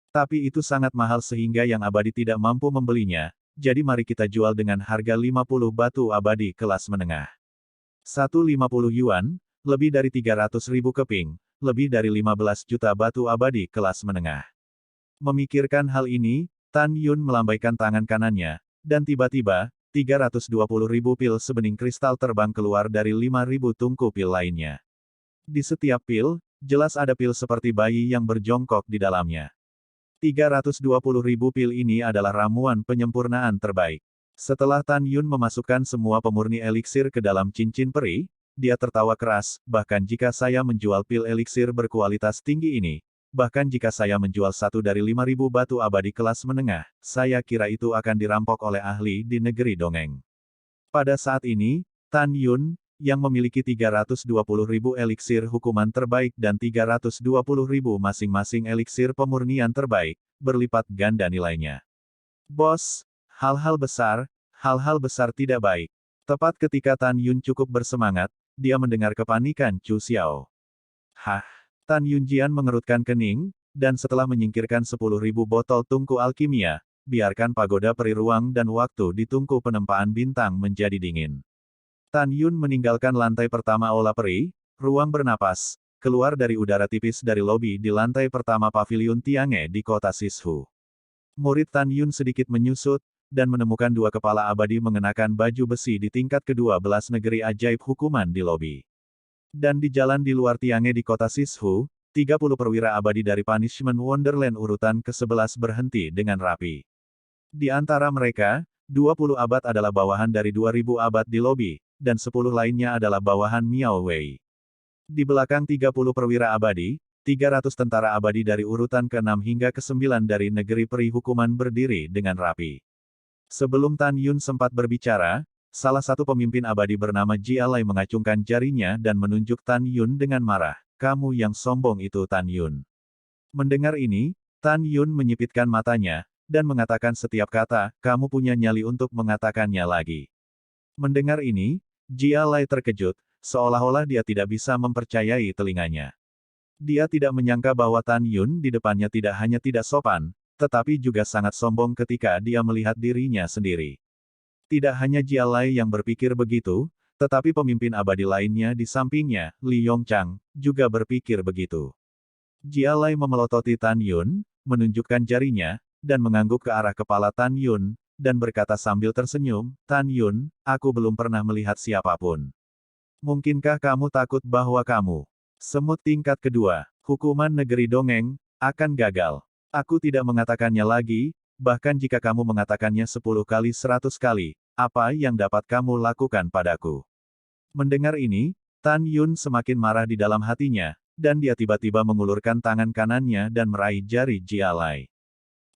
S2: Tapi itu sangat mahal sehingga yang abadi tidak mampu membelinya, jadi mari kita jual dengan harga 50 batu abadi kelas menengah. 150 yuan, lebih dari 300.000 keping, lebih dari 15 juta batu abadi kelas menengah. Memikirkan hal ini, Tan Yun melambaikan tangan kanannya, dan tiba-tiba, 320.000 pil sebening kristal terbang keluar dari 5.000 tungku pil lainnya. Di setiap pil, jelas ada pil seperti bayi yang berjongkok di dalamnya. 320.000 pil ini adalah ramuan penyempurnaan terbaik. Setelah Tan Yun memasukkan semua pemurni eliksir ke dalam cincin peri, dia tertawa keras, bahkan jika saya menjual pil eliksir berkualitas tinggi ini, bahkan jika saya menjual satu dari 5.000 batu abadi kelas menengah, saya kira itu akan dirampok oleh ahli di negeri dongeng. Pada saat ini, Tan Yun, yang memiliki 320.000 eliksir hukuman terbaik dan 320.000 masing-masing eliksir pemurnian terbaik, berlipat ganda nilainya. Bos, hal-hal besar tidak baik. Tepat ketika Tan Yun cukup bersemangat, dia mendengar kepanikan Chu Xiao. Hah? Tan Yun Jian mengerutkan kening, dan setelah menyingkirkan 10.000 botol tungku alkimia, biarkan pagoda peri ruang dan waktu di tungku penempaan bintang menjadi dingin. Tan Yun meninggalkan lantai pertama aula peri, ruang bernapas, keluar dari udara tipis dari lobi di lantai pertama paviliun Tiange di kota Sishu. Murid Tan Yun sedikit menyusut, dan menemukan dua kepala abadi mengenakan baju besi di tingkat ke-12 negeri ajaib hukuman di lobi. Dan di jalan di luar Tiange di kota Sishu, 30 perwira abadi dari Punishment Wonderland urutan ke-11 berhenti dengan rapi. Di antara mereka, 20 abad adalah bawahan dari 2.000 abad di lobi, dan 10 lainnya adalah bawahan Miao Wei. Di belakang 30 perwira abadi, 300 tentara abadi dari urutan ke-6 hingga ke-9 dari negeri peri hukuman berdiri dengan rapi. Sebelum Tan Yun sempat berbicara, salah satu pemimpin abadi bernama Jia Lai mengacungkan jarinya dan menunjuk Tan Yun dengan marah. Kamu yang sombong itu Tan Yun. Mendengar ini, Tan Yun menyipitkan matanya, dan mengatakan setiap kata, kamu punya nyali untuk mengatakannya lagi. Mendengar ini, Jia Lai terkejut, seolah-olah dia tidak bisa mempercayai telinganya. Dia tidak menyangka bahwa Tan Yun di depannya tidak hanya tidak sopan, tetapi juga sangat sombong ketika dia melihat dirinya sendiri. Tidak hanya Jia Lai yang berpikir begitu, tetapi pemimpin abadi lainnya di sampingnya, Li Yongchang, juga berpikir begitu. Jia Lai memelototi Tan Yun, menunjukkan jarinya, dan mengangguk ke arah kepala Tan Yun, dan berkata sambil tersenyum, Tan Yun, aku belum pernah melihat siapapun. Mungkinkah kamu takut bahwa kamu, semut tingkat kedua, hukuman negeri dongeng, akan gagal? Aku tidak mengatakannya lagi, bahkan jika kamu mengatakannya 10 kali 100 kali, apa yang dapat kamu lakukan padaku? Mendengar ini, Tan Yun semakin marah di dalam hatinya, dan dia tiba-tiba mengulurkan tangan kanannya dan meraih jari Jia Lai.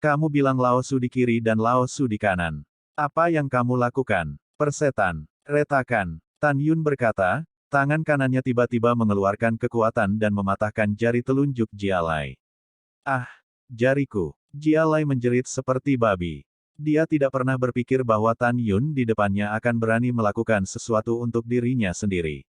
S2: Kamu bilang Lao Su di kiri dan Lao Su di kanan. Apa yang kamu lakukan? Persetan. Retakan. Tan Yun berkata, tangan kanannya tiba-tiba mengeluarkan kekuatan dan mematahkan jari telunjuk Jia Lai. Ah, jariku. Jia Lai menjerit seperti babi. Dia tidak pernah berpikir bahwa Tan Yun di depannya akan berani melakukan sesuatu untuk dirinya sendiri.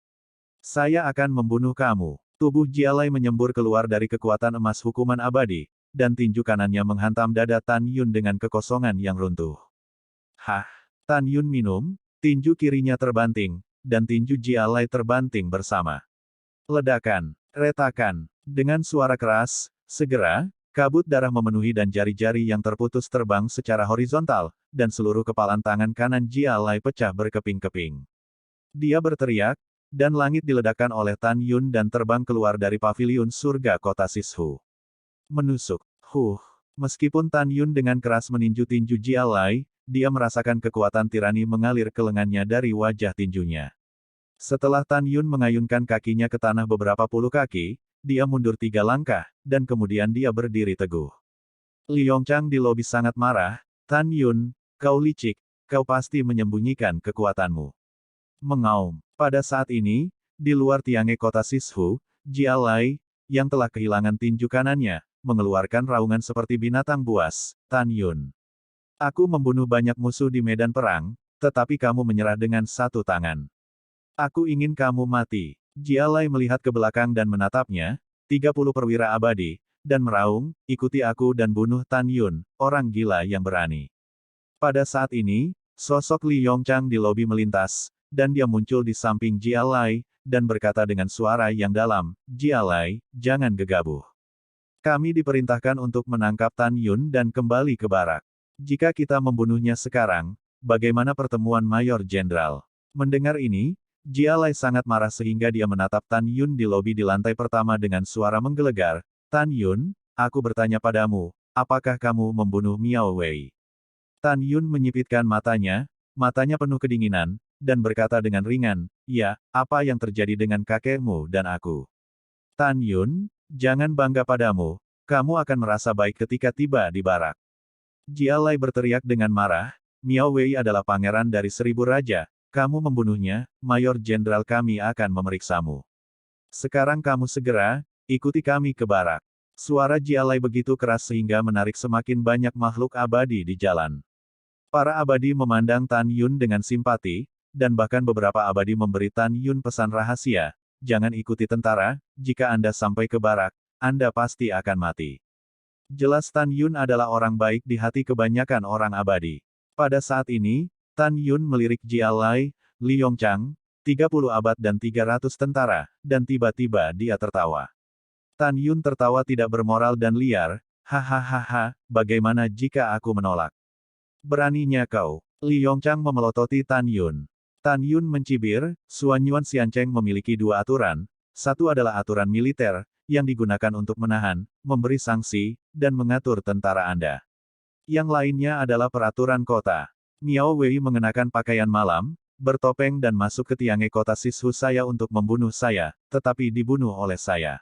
S2: Saya akan membunuh kamu. Tubuh Jialai menyembur keluar dari kekuatan emas hukuman abadi, dan tinju kanannya menghantam dada Tan Yun dengan kekosongan yang runtuh. Hah! Tan Yun minum, tinju kirinya terbanting, dan tinju Jialai terbanting bersama. Ledakan, retakan, dengan suara keras, segera, kabut darah memenuhi dan jari-jari yang terputus terbang secara horizontal, dan seluruh kepalan tangan kanan Jialai pecah berkeping-keping. Dia berteriak, dan langit diledakkan oleh Tan Yun dan terbang keluar dari paviliun surga kota Sishu. Menusuk. Meskipun Tan Yun dengan keras meninju tinju Jialai, dia merasakan kekuatan tirani mengalir ke lengannya dari wajah tinjunya. Setelah Tan Yun mengayunkan kakinya ke tanah beberapa puluh kaki, dia mundur 3 langkah, dan kemudian dia berdiri teguh. Li Yongchang di lobi sangat marah, Tan Yun, kau licik, kau pasti menyembunyikan kekuatanmu. Mengaum. Pada saat ini, di luar tiange kota Sishu, Jialai, yang telah kehilangan tinju kanannya, mengeluarkan raungan seperti binatang buas. Tan Yun. Aku membunuh banyak musuh di medan perang, tetapi kamu menyerah dengan satu tangan. Aku ingin kamu mati. Jialai melihat ke belakang dan menatapnya, 30 perwira abadi, dan meraung, ikuti aku dan bunuh Tan Yun, orang gila yang berani. Pada saat ini, sosok Li Yongchang di lobi melintas, dan dia muncul di samping Jialai, dan berkata dengan suara yang dalam, Jialai, jangan gegabah. Kami diperintahkan untuk menangkap Tan Yun dan kembali ke barak. Jika kita membunuhnya sekarang, bagaimana pertemuan Mayor Jenderal? Mendengar ini, Jialai sangat marah sehingga dia menatap Tan Yun di lobi di lantai pertama dengan suara menggelegar, Tan Yun, aku bertanya padamu, apakah kamu membunuh Miao Wei? Tan Yun menyipitkan matanya penuh kedinginan, dan berkata dengan ringan, ya, apa yang terjadi dengan kakekmu dan aku? Tan Yun, jangan bangga padamu, kamu akan merasa baik ketika tiba di barak. Jialai berteriak dengan marah, Miao Wei adalah pangeran dari 1000 raja, kamu membunuhnya, Mayor Jenderal kami akan memeriksamu. Sekarang kamu segera, ikuti kami ke barak. Suara Jialai begitu keras sehingga menarik semakin banyak makhluk abadi di jalan. Para abadi memandang Tan Yun dengan simpati, dan bahkan beberapa abadi memberi Tan Yun pesan rahasia, jangan ikuti tentara, jika Anda sampai ke barak, Anda pasti akan mati. Jelas Tan Yun adalah orang baik di hati kebanyakan orang abadi. Pada saat ini, Tan Yun melirik Jialai, Li Yongchang, 30 abad dan 300 tentara, dan tiba-tiba dia tertawa. Tan Yun tertawa tidak bermoral dan liar, hahaha, bagaimana jika aku menolak? Beraninya kau. Li Yongchang memelototi Tan Yun. Tan Yun mencibir, Suanyuan Xiancheng memiliki 2 aturan, satu adalah aturan militer, yang digunakan untuk menahan, memberi sanksi, dan mengatur tentara Anda. Yang lainnya adalah peraturan kota. Miao Wei mengenakan pakaian malam, bertopeng dan masuk ke tiange kota Sishu saya untuk membunuh saya, tetapi dibunuh oleh saya.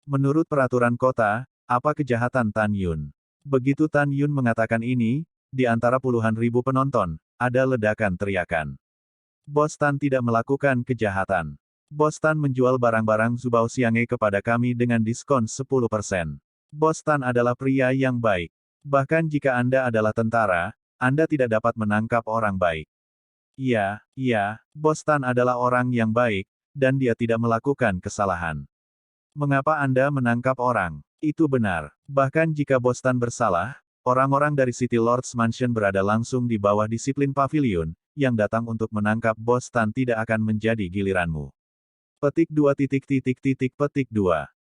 S2: Menurut peraturan kota, apa kejahatan Tan Yun? Begitu Tan Yun mengatakan ini, di antara puluhan ribu penonton, ada ledakan teriakan. Bos Tan tidak melakukan kejahatan. Bos Tan menjual barang-barang Zubao Xiange kepada kami dengan diskon 10%. Bos Tan adalah pria yang baik. Bahkan jika Anda adalah tentara, Anda tidak dapat menangkap orang baik. Iya, Bos Tan adalah orang yang baik, dan dia tidak melakukan kesalahan. Mengapa Anda menangkap orang? Itu benar. Bahkan jika Bos Tan bersalah, orang-orang dari City Lord's Mansion berada langsung di bawah disiplin pavilion, yang datang untuk menangkap Bos Tan tidak akan menjadi giliranmu. Petik 2.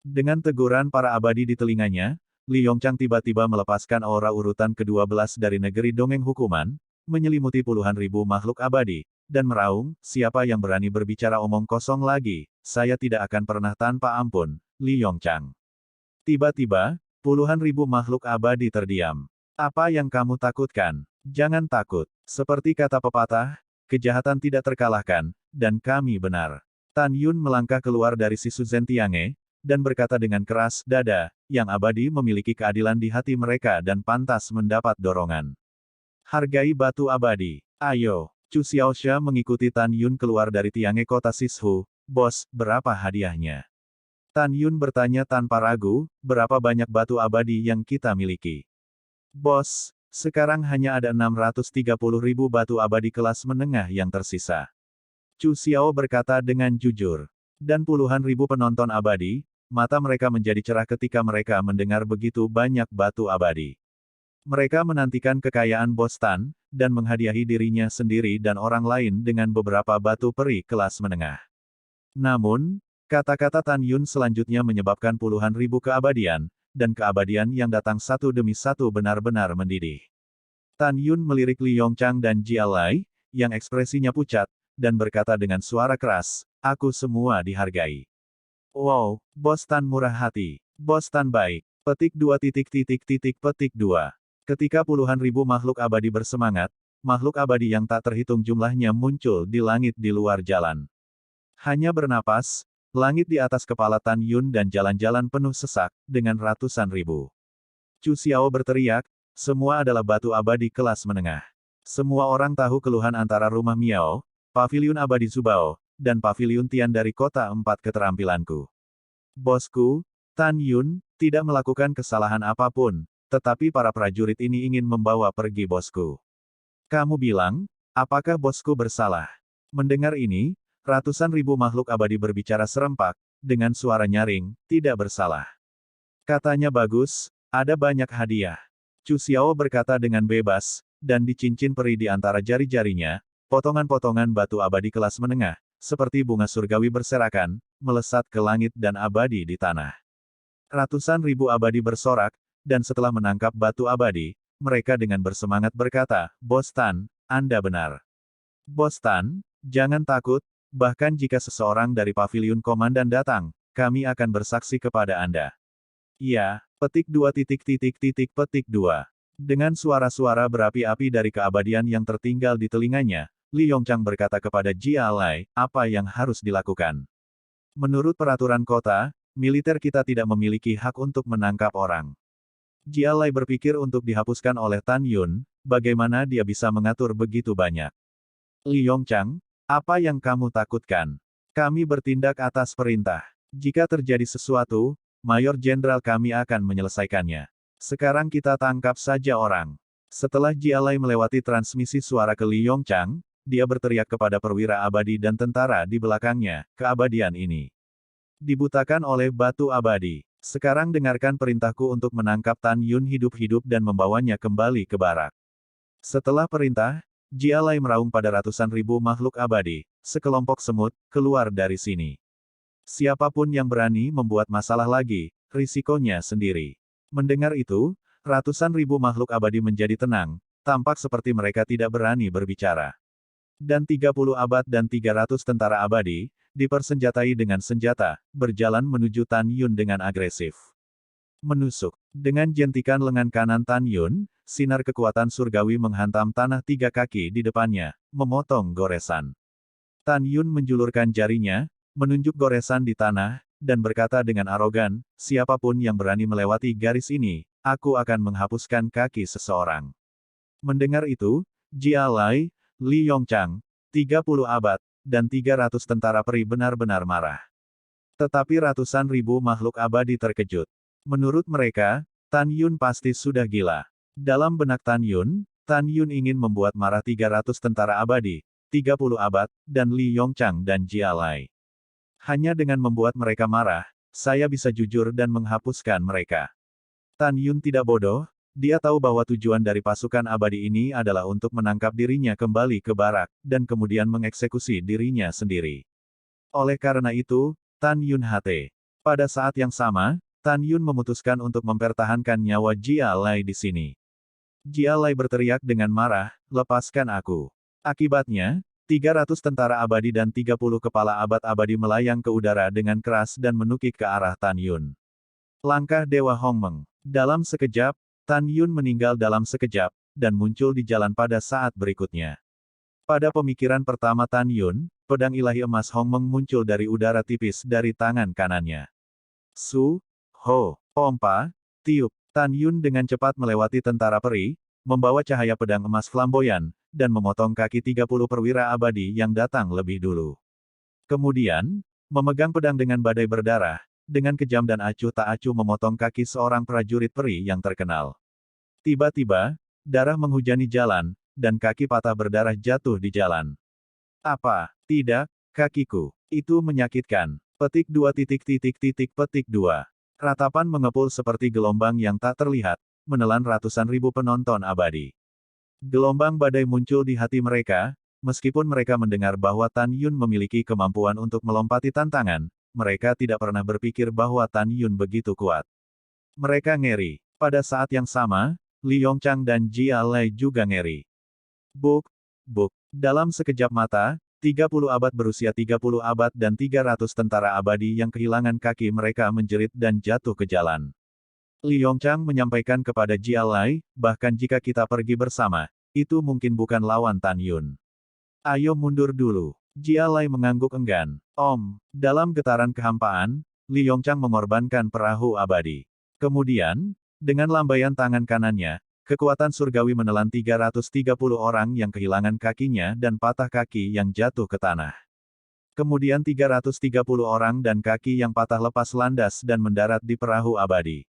S2: Dengan teguran para abadi di telinganya, Li Yongchang tiba-tiba melepaskan aura urutan ke-12 dari negeri dongeng hukuman, menyelimuti puluhan ribu makhluk abadi, dan meraung, siapa yang berani berbicara omong kosong lagi, saya tidak akan pernah tanpa ampun, Li Yongchang. Tiba-tiba, puluhan ribu makhluk abadi terdiam. Apa yang kamu takutkan? Jangan takut. Seperti kata pepatah, kejahatan tidak terkalahkan, dan kami benar. Tan Yun melangkah keluar dari Sishu Zentiange, dan berkata dengan keras, dada, yang abadi memiliki keadilan di hati mereka dan pantas mendapat dorongan. Hargai batu abadi. Ayo. Chu Xiaoxia mengikuti Tan Yun keluar dari tiange kota Sishu. Bos, berapa hadiahnya? Tan Yun bertanya tanpa ragu, berapa banyak batu abadi yang kita miliki? Bos, sekarang hanya ada 630.000 batu abadi kelas menengah yang tersisa. Chu Xiao berkata dengan jujur. Dan puluhan ribu penonton abadi, mata mereka menjadi cerah ketika mereka mendengar begitu banyak batu abadi. Mereka menantikan kekayaan Bos Tan, dan menghadiahi dirinya sendiri dan orang lain dengan beberapa batu peri kelas menengah. Namun, kata-kata Tan Yun selanjutnya menyebabkan puluhan ribu keabadian, dan keabadian yang datang satu demi satu benar-benar mendidih. Tan Yun melirik Li Yongchang dan Jia Lai, yang ekspresinya pucat, dan berkata dengan suara keras, "Aku semua dihargai." Wow, Bos Tan murah hati. Bos Tan baik. Petik 2. Ketika puluhan ribu makhluk abadi bersemangat, makhluk abadi yang tak terhitung jumlahnya muncul di langit di luar jalan. Hanya bernapas, langit di atas kepala Tan Yun dan jalan-jalan penuh sesak, dengan ratusan ribu. Chu Xiao berteriak, semua adalah batu abadi kelas menengah. Semua orang tahu keluhan antara rumah Miao, paviliun abadi Zubao, dan paviliun Tian dari kota empat keterampilanku. Bosku, Tan Yun, tidak melakukan kesalahan apapun, tetapi para prajurit ini ingin membawa pergi bosku. Kamu bilang, apakah bosku bersalah? Mendengar ini, ratusan ribu makhluk abadi berbicara serempak, dengan suara nyaring, tidak bersalah. Katanya bagus, ada banyak hadiah. Chu Xiao berkata dengan bebas, dan di cincin peri di antara jari-jarinya, potongan-potongan batu abadi kelas menengah, seperti bunga surgawi berserakan, melesat ke langit dan abadi di tanah. Ratusan ribu abadi bersorak, dan setelah menangkap batu abadi, mereka dengan bersemangat berkata, Bos Tan, Anda benar. Bos Tan, jangan takut, bahkan jika seseorang dari paviliun komandan datang, kami akan bersaksi kepada Anda. Iya, petik 2. Dengan suara-suara berapi-api dari keabadian yang tertinggal di telinganya, Li Yongchang berkata kepada Jia Lai, apa yang harus dilakukan? Menurut peraturan kota, militer kita tidak memiliki hak untuk menangkap orang. Jia Lai berpikir untuk dihapuskan oleh Tan Yun, bagaimana dia bisa mengatur begitu banyak. Li Yongchang, apa yang kamu takutkan? Kami bertindak atas perintah. Jika terjadi sesuatu, Mayor Jenderal kami akan menyelesaikannya. Sekarang kita tangkap saja orang. Setelah Jia Lai melewati transmisi suara ke Li Yongchang, dia berteriak kepada perwira abadi dan tentara di belakangnya, keabadian ini dibutakan oleh batu abadi. Sekarang dengarkan perintahku untuk menangkap Tan Yun hidup-hidup dan membawanya kembali ke barak. Setelah perintah, Jia Lai meraung pada ratusan ribu makhluk abadi, sekelompok semut, keluar dari sini. Siapapun yang berani membuat masalah lagi, risikonya sendiri. Mendengar itu, ratusan ribu makhluk abadi menjadi tenang, tampak seperti mereka tidak berani berbicara. Dan 30 abad dan 300 tentara abadi, dipersenjatai dengan senjata, berjalan menuju Tan Yun dengan agresif. Menusuk. Dengan jentikan lengan kanan Tan Yun, sinar kekuatan surgawi menghantam tanah 3 kaki di depannya, memotong goresan. Tan Yun menjulurkan jarinya, menunjuk goresan di tanah, dan berkata dengan arogan, siapapun yang berani melewati garis ini, aku akan menghapuskan kaki seseorang. Mendengar itu, Jia Lai, Li Yongchang, 30 abad, dan 300 tentara peri benar-benar marah. Tetapi ratusan ribu makhluk abadi terkejut. Menurut mereka, Tan Yun pasti sudah gila. Dalam benak Tan Yun ingin membuat marah 300 tentara abadi, 30 abad, dan Li Yongchang dan Jia Lai. Hanya dengan membuat mereka marah, saya bisa jujur dan menghapuskan mereka. Tan Yun tidak bodoh, dia tahu bahwa tujuan dari pasukan abadi ini adalah untuk menangkap dirinya kembali ke barak, dan kemudian mengeksekusi dirinya sendiri. Oleh karena itu, Tan Yun HT. Pada saat yang sama, Tan Yun memutuskan untuk mempertahankan nyawa Jia Lai di sini. Jia Lai berteriak dengan marah, lepaskan aku. Akibatnya, 300 tentara abadi dan 30 kepala abad abadi melayang ke udara dengan keras dan menukik ke arah Tan Yun. Langkah Dewa Hongmeng. Dalam sekejap, Tan Yun meninggal dalam sekejap, dan muncul di jalan pada saat berikutnya. Pada pemikiran pertama Tan Yun, pedang ilahi emas Hongmeng muncul dari udara tipis dari tangan kanannya. Su, Ho, pompa, tiup. Tan Yun dengan cepat melewati tentara peri, membawa cahaya pedang emas flamboyan, dan memotong kaki 30 perwira abadi yang datang lebih dulu. Kemudian, memegang pedang dengan badai berdarah, dengan kejam dan acuh tak acuh memotong kaki seorang prajurit peri yang terkenal. Tiba-tiba, darah menghujani jalan, dan kaki patah berdarah jatuh di jalan. Apa? Tidak, kakiku. Itu menyakitkan. Petik 2 titik titik titik petik 2. Ratapan mengepul seperti gelombang yang tak terlihat, menelan ratusan ribu penonton abadi. Gelombang badai muncul di hati mereka, meskipun mereka mendengar bahwa Tan Yun memiliki kemampuan untuk melompati tantangan, mereka tidak pernah berpikir bahwa Tan Yun begitu kuat. Mereka ngeri. Pada saat yang sama, Li Yongchang dan Jia Lei juga ngeri. Buk, buk. Dalam sekejap mata, 30 abad berusia 30 abad dan 300 tentara abadi yang kehilangan kaki mereka menjerit dan jatuh ke jalan. Li Yongchang menyampaikan kepada Jia Lei, bahkan jika kita pergi bersama, itu mungkin bukan lawan Tan Yun. Ayo mundur dulu. Jia Lei mengangguk enggan. Dalam getaran kehampaan, Li Yongchang mengorbankan perahu abadi. Kemudian, dengan lambaian tangan kanannya, kekuatan surgawi menelan 330 orang yang kehilangan kakinya dan patah kaki yang jatuh ke tanah. Kemudian 330 orang dan kaki yang patah lepas landas dan mendarat di perahu abadi.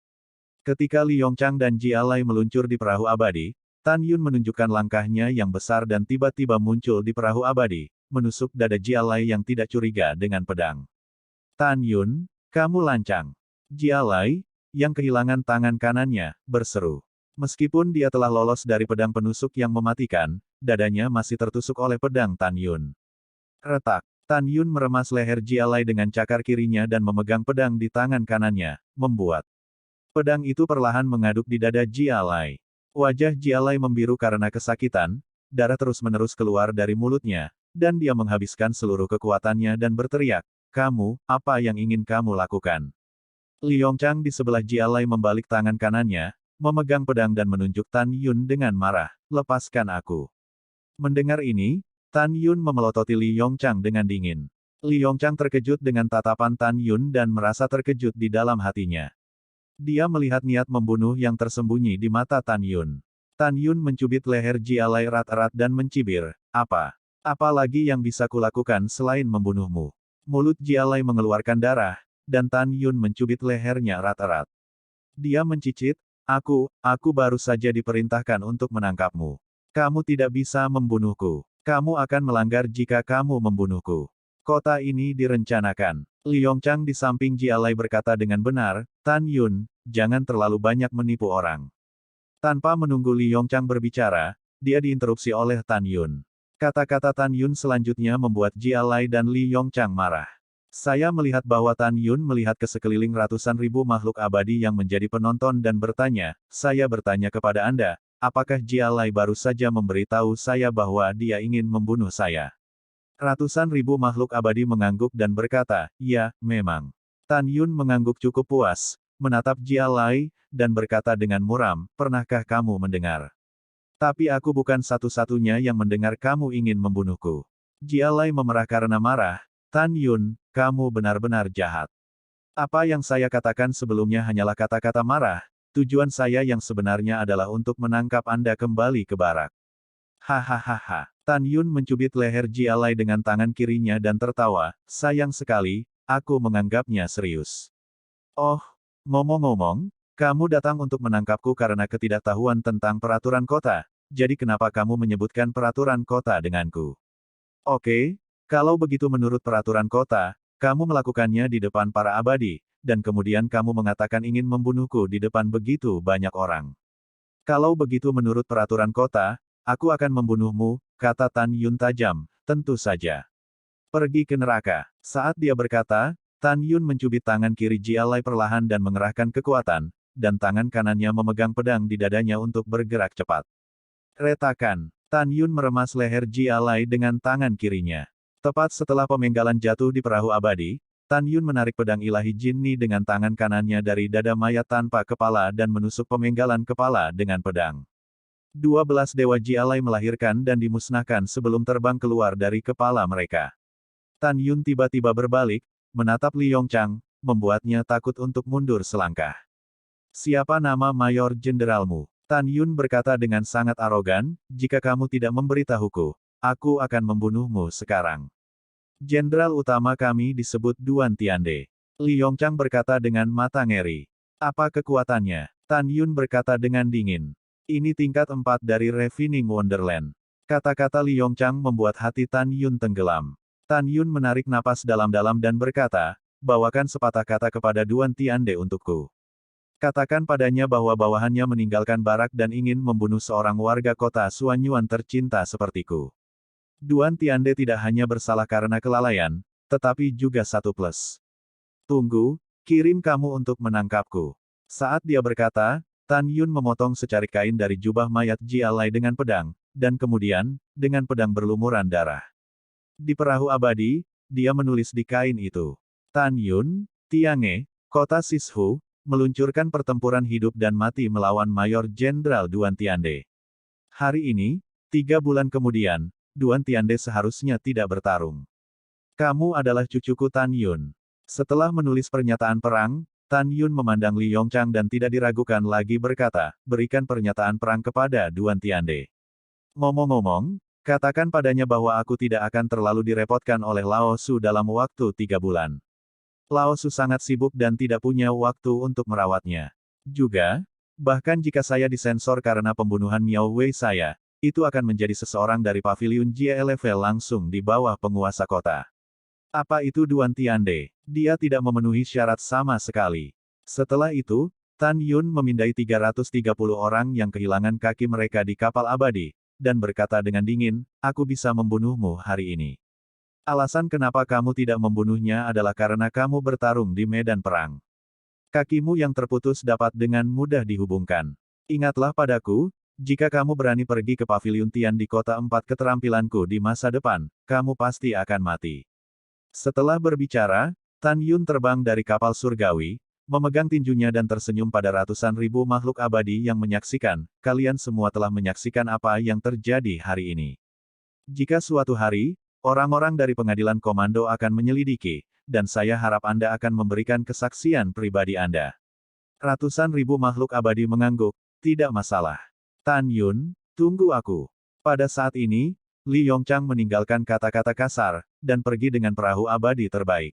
S2: Ketika Li Yongchang dan Jia Lei meluncur di perahu abadi, Tan Yun menunjukkan langkahnya yang besar dan tiba-tiba muncul di perahu abadi, menusuk dada Jia Lei yang tidak curiga dengan pedang. Tan Yun, kamu lancang. Jia Lei, yang kehilangan tangan kanannya, berseru. Meskipun dia telah lolos dari pedang penusuk yang mematikan, dadanya masih tertusuk oleh pedang Tan Yun. Retak. Tan Yun meremas leher Jia Lei dengan cakar kirinya dan memegang pedang di tangan kanannya, membuat pedang itu perlahan mengaduk di dada Jia Lei. Wajah Jia Lei membiru karena kesakitan, darah terus-menerus keluar dari mulutnya, dan dia menghabiskan seluruh kekuatannya dan berteriak, "Kamu, apa yang ingin kamu lakukan?" Li Yongchang di sebelah Jia Lei membalik tangan kanannya, memegang pedang dan menunjuk Tan Yun dengan marah, "Lepaskan aku." Mendengar ini, Tan Yun memelototi Li Yongchang dengan dingin. Li Yongchang terkejut dengan tatapan Tan Yun dan merasa terkejut di dalam hatinya. Dia melihat niat membunuh yang tersembunyi di mata Tan Yun. Tan Yun mencubit leher Jia Lei erat-erat dan mencibir, "Apa? Apa lagi yang bisa kulakukan selain membunuhmu?" Mulut Jia Lei mengeluarkan darah, dan Tan Yun mencubit lehernya erat-erat. Dia mencicit, Aku baru saja diperintahkan untuk menangkapmu. Kamu tidak bisa membunuhku. Kamu akan melanggar jika kamu membunuhku. Kota ini direncanakan." Li Yongchang di samping Jia Lei berkata dengan benar, "Tan Yun, jangan terlalu banyak menipu orang." Tanpa menunggu Li Yongchang berbicara, dia diinterupsi oleh Tan Yun. Kata-kata Tan Yun selanjutnya membuat Jia Lei dan Li Yongchang marah. Saya melihat bahwa Tan Yun melihat ke sekeliling ratusan ribu makhluk abadi yang menjadi penonton dan bertanya, "Saya bertanya kepada Anda, apakah Jia Lei baru saja memberitahu saya bahwa dia ingin membunuh saya?" Ratusan ribu makhluk abadi mengangguk dan berkata, "Ya, memang." Tan Yun mengangguk cukup puas, menatap Jia Lei, dan berkata dengan muram, "Pernahkah kamu mendengar? Tapi aku bukan satu-satunya yang mendengar kamu ingin membunuhku." Jia Lei memerah karena marah, "Tan Yun, kamu benar-benar jahat. Apa yang saya katakan sebelumnya hanyalah kata-kata marah, tujuan saya yang sebenarnya adalah untuk menangkap Anda kembali ke barak." Hahaha. Tan Yun mencubit leher Jia Lei dengan tangan kirinya dan tertawa, "Sayang sekali, aku menganggapnya serius." "Oh, ngomong-ngomong, kamu datang untuk menangkapku karena ketidaktahuan tentang peraturan kota, jadi kenapa kamu menyebutkan peraturan kota denganku?" "Oke, kalau begitu menurut peraturan kota, kamu melakukannya di depan para abadi, dan kemudian kamu mengatakan ingin membunuhku di depan begitu banyak orang. Kalau begitu menurut peraturan kota, aku akan membunuhmu," kata Tan Yun tajam, "tentu saja. Pergi ke neraka." Saat dia berkata, Tan Yun mencubit tangan kiri Jia Lei perlahan dan mengerahkan kekuatan, dan tangan kanannya memegang pedang di dadanya untuk bergerak cepat. Retakan. Tan Yun meremas leher Jia Lei dengan tangan kirinya. Tepat setelah pemenggalan jatuh di perahu abadi, Tan Yun menarik pedang ilahi Jinni dengan tangan kanannya dari dada mayat tanpa kepala dan menusuk pemenggalan kepala dengan pedang. 12 dewa Jia Lei melahirkan dan dimusnahkan sebelum terbang keluar dari kepala mereka. Tan Yun tiba-tiba berbalik, menatap Li Yongchang, membuatnya takut untuk mundur selangkah. "Siapa nama Mayor Jenderalmu?" Tan Yun berkata dengan sangat arogan, "Jika kamu tidak memberitahuku, aku akan membunuhmu sekarang." "Jenderal utama kami disebut Duan Tiande." Li Yongchang berkata dengan mata ngeri. "Apa kekuatannya?" Tan Yun berkata dengan dingin. "Ini tingkat 4 dari Refining Wonderland." Kata-kata Li Yongchang membuat hati Tan Yun tenggelam. Tan Yun menarik napas dalam-dalam dan berkata, bawakan sepatah kata kepada Duan Tiande untukku. Katakan padanya bahwa bawahannya meninggalkan barak dan ingin membunuh seorang warga kota Suanyuan tercinta sepertiku. Duan Tiande tidak hanya bersalah karena kelalaian, tetapi juga satu plus. Tunggu, kirim kamu untuk menangkapku. Saat dia berkata, Tan Yun memotong secarik kain dari jubah mayat Jia Lai dengan pedang, dan kemudian, dengan pedang berlumuran darah. Di perahu abadi, dia menulis di kain itu. Tan Yun, Tiange, kota Sishu, meluncurkan pertempuran hidup dan mati melawan Mayor Jenderal Duan Tiande. Hari ini, 3 bulan kemudian, Duan Tiande seharusnya tidak bertarung. Kamu adalah cucuku Tan Yun. Setelah menulis pernyataan perang, Tan Yun memandang Li Yongchang dan tidak diragukan lagi berkata, berikan pernyataan perang kepada Duan Tiande. Ngomong-ngomong, katakan padanya bahwa aku tidak akan terlalu direpotkan oleh Lao Su dalam waktu 3 bulan. Lao Su sangat sibuk dan tidak punya waktu untuk merawatnya. Juga, bahkan jika saya disensor karena pembunuhan Miao Wei saya, itu akan menjadi seseorang dari paviliun Jie level langsung di bawah penguasa kota. Apa itu Duan Tiande? Dia tidak memenuhi syarat sama sekali. Setelah itu, Tan Yun memindai 330 orang yang kehilangan kaki mereka di kapal abadi, dan berkata dengan dingin, aku bisa membunuhmu hari ini. Alasan kenapa kamu tidak membunuhnya adalah karena kamu bertarung di medan perang. Kakimu yang terputus dapat dengan mudah dihubungkan. Ingatlah padaku, jika kamu berani pergi ke paviliun Tian di kota 4 keterampilanku di masa depan, kamu pasti akan mati. Setelah berbicara, Tan Yun terbang dari kapal surgawi, memegang tinjunya dan tersenyum pada ratusan ribu makhluk abadi yang menyaksikan, kalian semua telah menyaksikan apa yang terjadi hari ini. Jika suatu hari, orang-orang dari pengadilan komando akan menyelidiki, dan saya harap Anda akan memberikan kesaksian pribadi Anda. Ratusan ribu makhluk abadi mengangguk, tidak masalah. Tan Yun, tunggu aku. Pada saat ini, Li Yongchang meninggalkan kata-kata kasar, dan pergi dengan perahu abadi terbaik.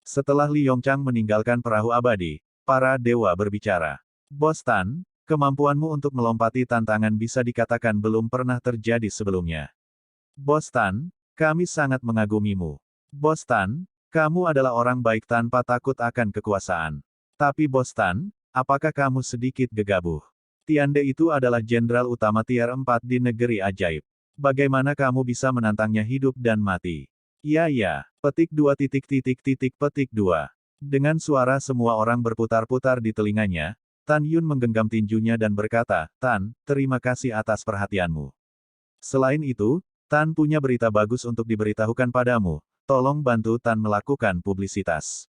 S2: Setelah Li Yongchang meninggalkan perahu abadi, para dewa berbicara. Bos Tan, kemampuanmu untuk melompati tantangan bisa dikatakan belum pernah terjadi sebelumnya. Bos Tan, kami sangat mengagumimu. Bos Tan, kamu adalah orang baik tanpa takut akan kekuasaan. Tapi Bos Tan, apakah kamu sedikit gegabah? Tiande itu adalah jenderal utama tier 4 di negeri ajaib. Bagaimana kamu bisa menantangnya hidup dan mati? Ya, petik 2 petik 2. Dengan suara semua orang berputar-putar di telinganya, Tan Yun menggenggam tinjunya dan berkata, Tan, terima kasih atas perhatianmu. Selain itu, Tan punya berita bagus untuk diberitahukan padamu, tolong bantu Tan melakukan publisitas.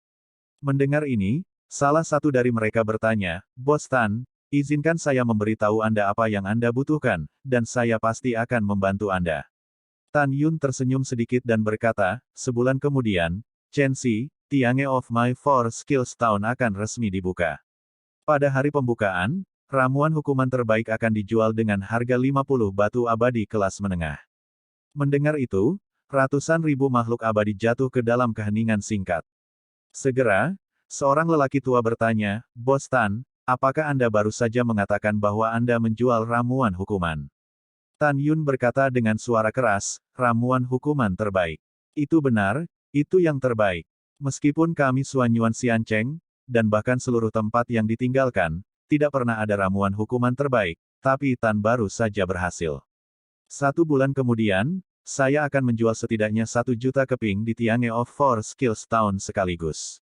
S2: Mendengar ini, salah satu dari mereka bertanya, Bos Tan, izinkan saya memberitahu Anda apa yang Anda butuhkan, dan saya pasti akan membantu Anda. Tan Yun tersenyum sedikit dan berkata, sebulan kemudian, Chen Si, Tiange of My Four Skills Town akan resmi dibuka. Pada hari pembukaan, ramuan hukuman terbaik akan dijual dengan harga 50 batu abadi kelas menengah. Mendengar itu, ratusan ribu makhluk abadi jatuh ke dalam keheningan singkat. Segera, seorang lelaki tua bertanya, Bos Tan, apakah Anda baru saja mengatakan bahwa Anda menjual ramuan hukuman? Tan Yun berkata dengan suara keras, ramuan hukuman terbaik. Itu benar, itu yang terbaik. Meskipun kami Suanyuan Xiancheng, dan bahkan seluruh tempat yang ditinggalkan, tidak pernah ada ramuan hukuman terbaik, tapi Tan baru saja berhasil. 1 bulan kemudian, saya akan menjual setidaknya 1 juta keping di Tiange of Four Skills Town sekaligus.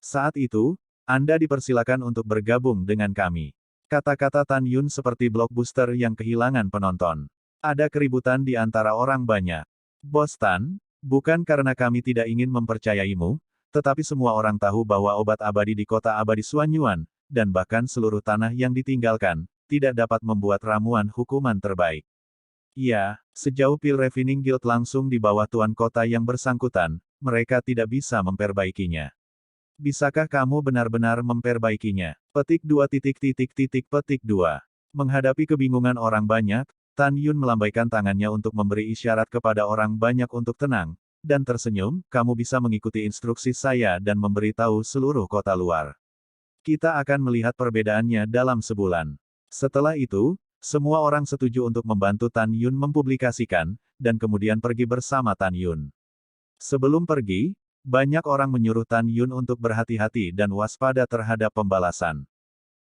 S2: Saat itu, Anda dipersilakan untuk bergabung dengan kami. Kata-kata Tan Yun seperti blockbuster yang kehilangan penonton. Ada keributan di antara orang banyak. Bos Tan, bukan karena kami tidak ingin mempercayaimu, tetapi semua orang tahu bahwa obat abadi di kota abadi Suanyuan, dan bahkan seluruh tanah yang ditinggalkan, tidak dapat membuat ramuan hukuman terbaik. Ya, sejauh Pil Refining Guild langsung di bawah tuan kota yang bersangkutan, mereka tidak bisa memperbaikinya. Bisakah kamu benar-benar memperbaikinya? Petik 2 petik 2. Menghadapi kebingungan orang banyak, Tan Yun melambaikan tangannya untuk memberi isyarat kepada orang banyak untuk tenang, dan tersenyum, kamu bisa mengikuti instruksi saya dan memberitahu seluruh kota luar. Kita akan melihat perbedaannya dalam sebulan. Setelah itu, semua orang setuju untuk membantu Tan Yun mempublikasikan, dan kemudian pergi bersama Tan Yun. Sebelum pergi, banyak orang menyuruh Tan Yun untuk berhati-hati dan waspada terhadap pembalasan.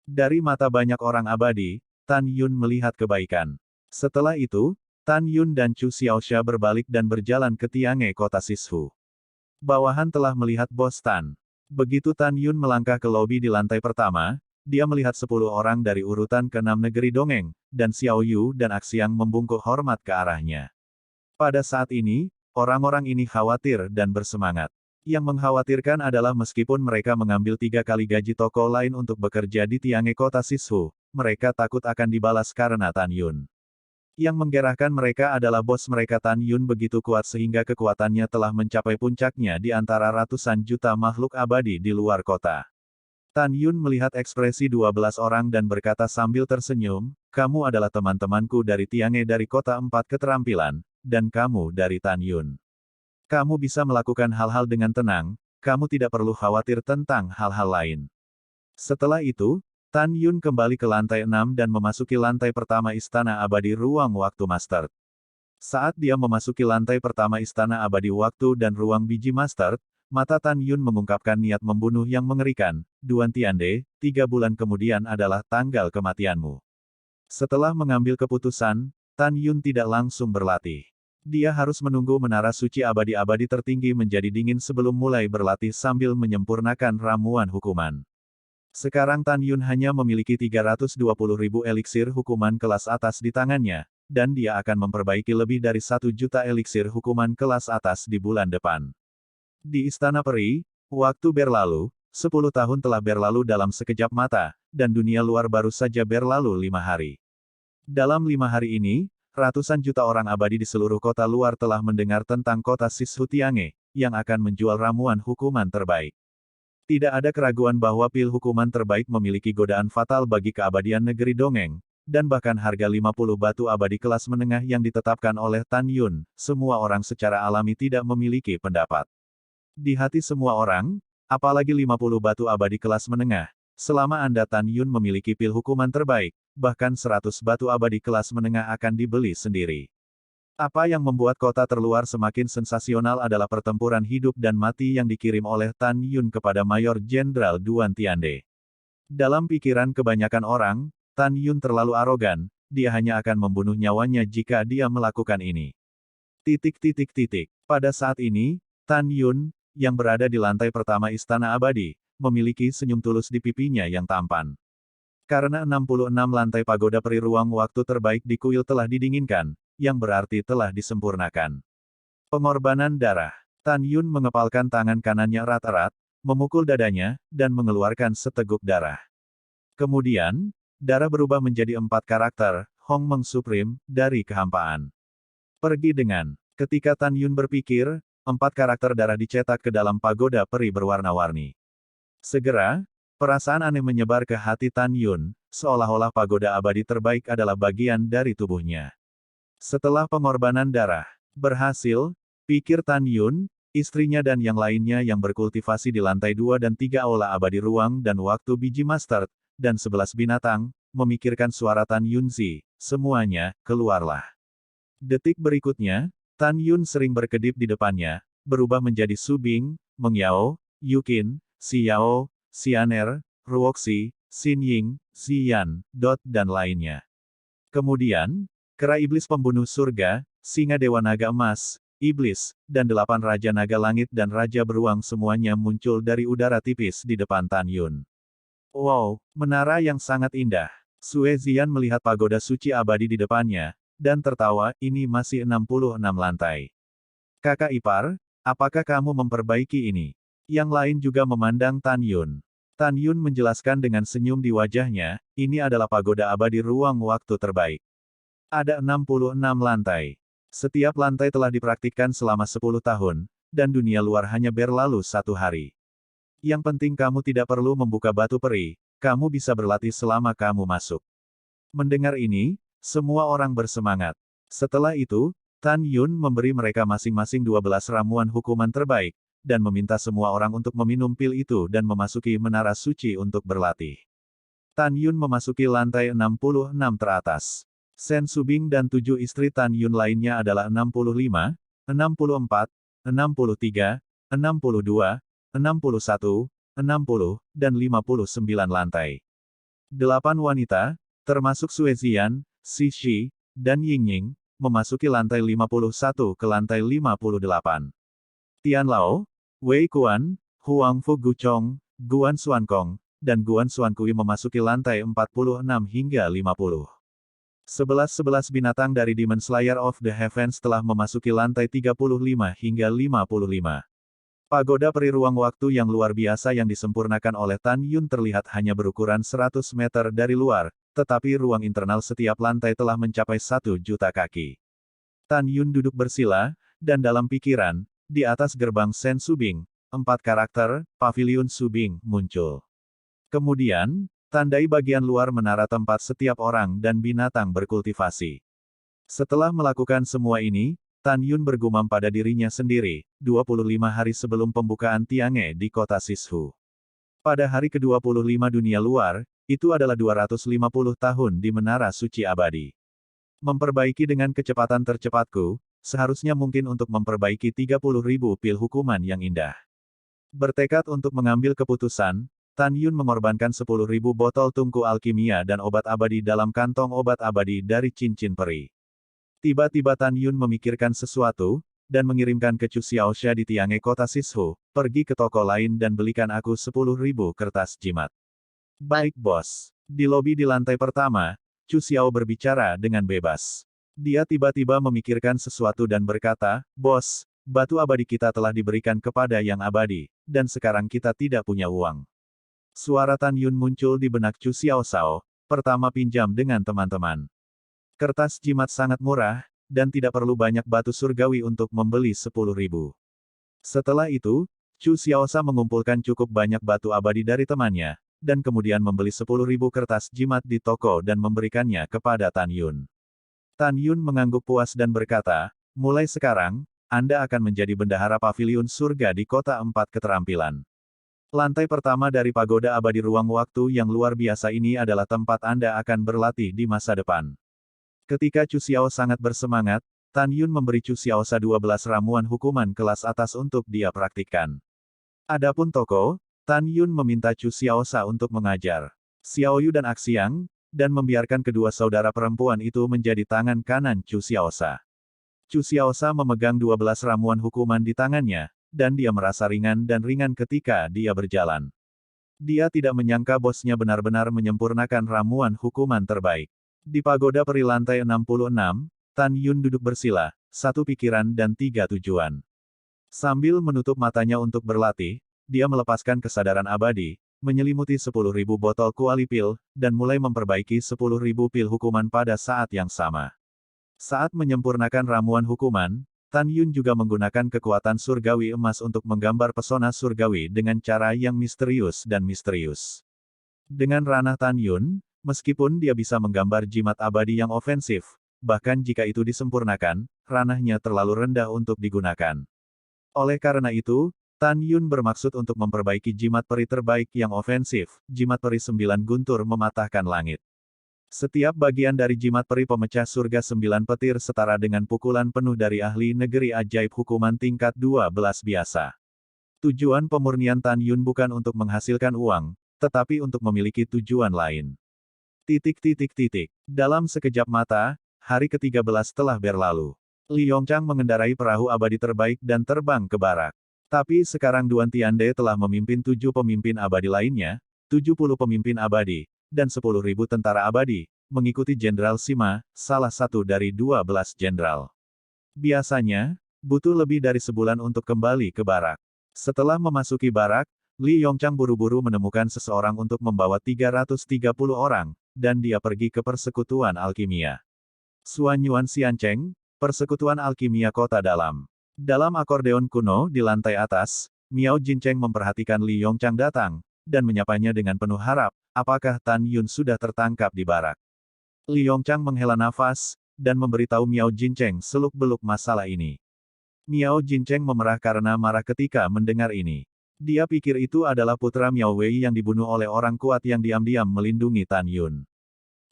S2: Dari mata banyak orang abadi, Tan Yun melihat kebaikan. Setelah itu, Tan Yun dan Chu Xiaoxia berbalik dan berjalan ke Tiange kota Sishu. Bawahan telah melihat Bos Tan. Begitu Tan Yun melangkah ke lobi di lantai pertama, dia melihat 10 orang dari urutan ke-6 negeri dongeng, dan Xiao Yu dan Axiang membungkuk hormat ke arahnya. Pada saat ini, orang-orang ini khawatir dan bersemangat. Yang mengkhawatirkan adalah meskipun mereka mengambil 3 kali gaji toko lain untuk bekerja di Tiange kota Sishu, mereka takut akan dibalas karena Tan Yun. Yang menggerahkan mereka adalah bos mereka Tan Yun begitu kuat sehingga kekuatannya telah mencapai puncaknya di antara ratusan juta makhluk abadi di luar kota. Tan Yun melihat ekspresi 12 orang dan berkata sambil tersenyum, kamu adalah teman-temanku dari Tiange dari kota 4 keterampilan, dan kamu dari Tan Yun. Kamu bisa melakukan hal-hal dengan tenang, kamu tidak perlu khawatir tentang hal-hal lain. Setelah itu, Tan Yun kembali ke lantai 6 dan memasuki lantai pertama Istana Abadi Ruang Waktu Master. Saat dia memasuki lantai pertama Istana Abadi Waktu dan Ruang Biji Master, mata Tan Yun mengungkapkan niat membunuh yang mengerikan, Duan Tiande, 3 bulan kemudian adalah tanggal kematianmu. Setelah mengambil keputusan, Tan Yun tidak langsung berlatih. Dia harus menunggu menara suci abadi-abadi tertinggi menjadi dingin sebelum mulai berlatih sambil menyempurnakan ramuan hukuman. Sekarang Tan Yun hanya memiliki 320.000 eliksir hukuman kelas atas di tangannya, dan dia akan memperbaiki lebih dari 1 juta eliksir hukuman kelas atas di bulan depan. Di Istana Peri, waktu berlalu, 10 tahun telah berlalu dalam sekejap mata, dan dunia luar baru saja berlalu 5 hari. Dalam 5 hari ini, ratusan juta orang abadi di seluruh kota luar telah mendengar tentang kota Sishu Tiange, yang akan menjual ramuan hukuman terbaik. Tidak ada keraguan bahwa pil hukuman terbaik memiliki godaan fatal bagi keabadian negeri dongeng, dan bahkan harga 50 batu abadi kelas menengah yang ditetapkan oleh Tan Yun, semua orang secara alami tidak memiliki pendapat. Di hati semua orang, apalagi 50 batu abadi kelas menengah, selama Anda Tan Yun memiliki pil hukuman terbaik, bahkan 100 batu abadi kelas menengah akan dibeli sendiri. Apa yang membuat kota terluar semakin sensasional adalah pertempuran hidup dan mati yang dikirim oleh Tan Yun kepada Mayor Jenderal Duan Tiande. Dalam pikiran kebanyakan orang, Tan Yun terlalu arogan, dia hanya akan membunuh nyawanya jika dia melakukan ini. Pada saat ini, Tan Yun, yang berada di lantai pertama Istana Abadi, memiliki senyum tulus di pipinya yang tampan. Karena 66 lantai pagoda peri ruang waktu terbaik di kuil telah didinginkan, yang berarti telah disempurnakan. Pengorbanan darah. Tan Yun mengepalkan tangan kanannya erat-erat, memukul dadanya, dan mengeluarkan seteguk darah. Kemudian, darah berubah menjadi 4 karakter, Hong Meng Supreme, dari kehampaan. Pergi dengan. Ketika Tan Yun berpikir, 4 karakter darah dicetak ke dalam pagoda peri berwarna-warni. Segera, perasaan aneh menyebar ke hati Tan Yun, seolah-olah pagoda abadi terbaik adalah bagian dari tubuhnya. Setelah pengorbanan darah berhasil, pikir Tan Yun, istrinya dan yang lainnya yang berkultivasi di lantai 2 dan 3 aula abadi ruang dan waktu biji master, dan 11 binatang, memikirkan suara Tan Yunzi, semuanya, keluarlah. Detik berikutnya, Tan Yun sering berkedip di depannya, berubah menjadi Su Bing, Meng Yao, Yukin, Xiao, Xianer, Ruoxi, Xin Ying, Xian, Dot dan lainnya. Kemudian, kera iblis pembunuh surga, singa dewa naga emas, iblis, dan 8 raja naga langit dan raja beruang semuanya muncul dari udara tipis di depan Tan Yun. Wow, menara yang sangat indah. Sue Zian melihat pagoda suci abadi di depannya, dan tertawa, ini masih 66 lantai. Kakak ipar, apakah kamu memperbaiki ini? Yang lain juga memandang Tan Yun. Tan Yun menjelaskan dengan senyum di wajahnya, ini adalah pagoda abadi ruang waktu terbaik. Ada 66 lantai. Setiap lantai telah dipraktikkan selama 10 tahun, dan dunia luar hanya berlalu 1 hari. Yang penting kamu tidak perlu membuka batu peri, kamu bisa berlatih selama kamu masuk. Mendengar ini, semua orang bersemangat. Setelah itu, Tan Yun memberi mereka masing-masing 12 ramuan hukuman terbaik, dan meminta semua orang untuk meminum pil itu dan memasuki menara suci untuk berlatih. Tan Yun memasuki lantai 66 teratas. Sen Subing dan 7 istri Tan Yun lainnya adalah 65, 64, 63, 62, 61, 60, dan 59 lantai. 8 wanita, termasuk Sue Zian, Xi Shi, dan Yingying, memasuki lantai 51 ke lantai 58. Tian Lao, Wei Kuan, Huang Fu Guchong, Guan Xuankong, dan Guan Xuankui memasuki lantai 46 hingga 50. 11 binatang dari Demon Slayer of the Heavens telah memasuki lantai 35 hingga 55. Pagoda peri ruang waktu yang luar biasa yang disempurnakan oleh Tan Yun terlihat hanya berukuran 100 meter dari luar, tetapi ruang internal setiap lantai telah mencapai 1 juta kaki. Tan Yun duduk bersila, dan dalam pikiran, di atas gerbang Sen Subing, 4 karakter, Paviliun Subing, muncul. Kemudian, tandai bagian luar menara tempat setiap orang dan binatang berkultivasi. Setelah melakukan semua ini, Tan Yun bergumam pada dirinya sendiri, 25 hari sebelum pembukaan Tiange di kota Sishu. Pada hari ke-25 dunia luar, itu adalah 250 tahun di Menara Suci Abadi. Memperbaiki dengan kecepatan tercepatku, seharusnya mungkin untuk memperbaiki 30.000 pil hukuman yang indah. Bertekad untuk mengambil keputusan, Tan Yun mengorbankan 10.000 botol tungku alkimia dan obat abadi dalam kantong obat abadi dari cincin peri. Tiba-tiba Tan Yun memikirkan sesuatu, dan mengirimkan ke Chu Xiaoxia di Tiange kota Sishu, pergi ke toko lain dan belikan aku 10.000 kertas jimat. Baik bos. Di lobi di lantai pertama, Chu Xiao berbicara dengan bebas. Dia tiba-tiba memikirkan sesuatu dan berkata, "Bos, batu abadi kita telah diberikan kepada yang abadi, dan sekarang kita tidak punya uang." Suara Tan Yun muncul di benak Chu Xiaoxia, pertama pinjam dengan teman-teman. Kertas jimat sangat murah, dan tidak perlu banyak batu surgawi untuk membeli 10.000. Setelah itu, Chu Xiaoxia mengumpulkan cukup banyak batu abadi dari temannya, dan kemudian membeli 10.000 kertas jimat di toko dan memberikannya kepada Tan Yun. Tan Yun mengangguk puas dan berkata, "Mulai sekarang, Anda akan menjadi bendahara paviliun surga di kota 4 keterampilan. Lantai pertama dari pagoda abadi ruang waktu yang luar biasa ini adalah tempat Anda akan berlatih di masa depan." Ketika Chu Xiao sangat bersemangat, Tan Yun memberi Chu Xiaoxia 12 ramuan hukuman kelas atas untuk dia praktikkan. Adapun toko, Tan Yun meminta Chu Xiaoxia untuk mengajar Xiaoyu dan Axiang, dan membiarkan kedua saudara perempuan itu menjadi tangan kanan Chu Xiaoxia. Chu Xiaoxia memegang 12 ramuan hukuman di tangannya, dan dia merasa ringan dan ringan ketika dia berjalan. Dia tidak menyangka bosnya benar-benar menyempurnakan ramuan hukuman terbaik. Di pagoda peri lantai 66, Tan Yun duduk bersila, 1 pikiran dan 3 tujuan. Sambil menutup matanya untuk berlatih, dia melepaskan kesadaran abadi, menyelimuti 10.000 botol kuali pil, dan mulai memperbaiki 10.000 pil hukuman pada saat yang sama. Saat menyempurnakan ramuan hukuman, Tan Yun juga menggunakan kekuatan surgawi emas untuk menggambar pesona surgawi dengan cara yang misterius dan misterius. Dengan ranah Tan Yun, meskipun dia bisa menggambar jimat abadi yang ofensif, bahkan jika itu disempurnakan, ranahnya terlalu rendah untuk digunakan. Oleh karena itu, Tan Yun bermaksud untuk memperbaiki jimat peri terbaik yang ofensif, jimat peri 9 guntur mematahkan langit. Setiap bagian dari jimat peri pemecah surga 9 petir setara dengan pukulan penuh dari ahli negeri ajaib hukuman tingkat 12 biasa. Tujuan pemurnian Tan Yun bukan untuk menghasilkan uang, tetapi untuk memiliki tujuan lain. Dalam sekejap mata, hari ke-13 telah berlalu. Li Yongchang mengendarai perahu abadi terbaik dan terbang ke barak. Tapi sekarang Duan Tiande telah memimpin 7 pemimpin abadi lainnya, 70 pemimpin abadi, dan 10.000 tentara abadi, mengikuti Jenderal Sima, salah satu dari 12 jenderal. Biasanya, butuh lebih dari sebulan untuk kembali ke barak. Setelah memasuki barak, Li Yongchang buru-buru menemukan seseorang untuk membawa 330 orang, dan dia pergi ke Persekutuan Alkimia. Suan Yuan Xiancheng, Persekutuan Alkimia Kota Dalam. Dalam akordeon kuno di lantai atas, Miao Jincheng memperhatikan Li Yongchang datang, dan menyapanya dengan penuh harap, apakah Tan Yun sudah tertangkap di barak. Li Yongchang menghela nafas, dan memberitahu Miao Jincheng seluk-beluk masalah ini. Miao Jincheng memerah karena marah ketika mendengar ini. Dia pikir itu adalah putra Miao Wei yang dibunuh oleh orang kuat yang diam-diam melindungi Tan Yun.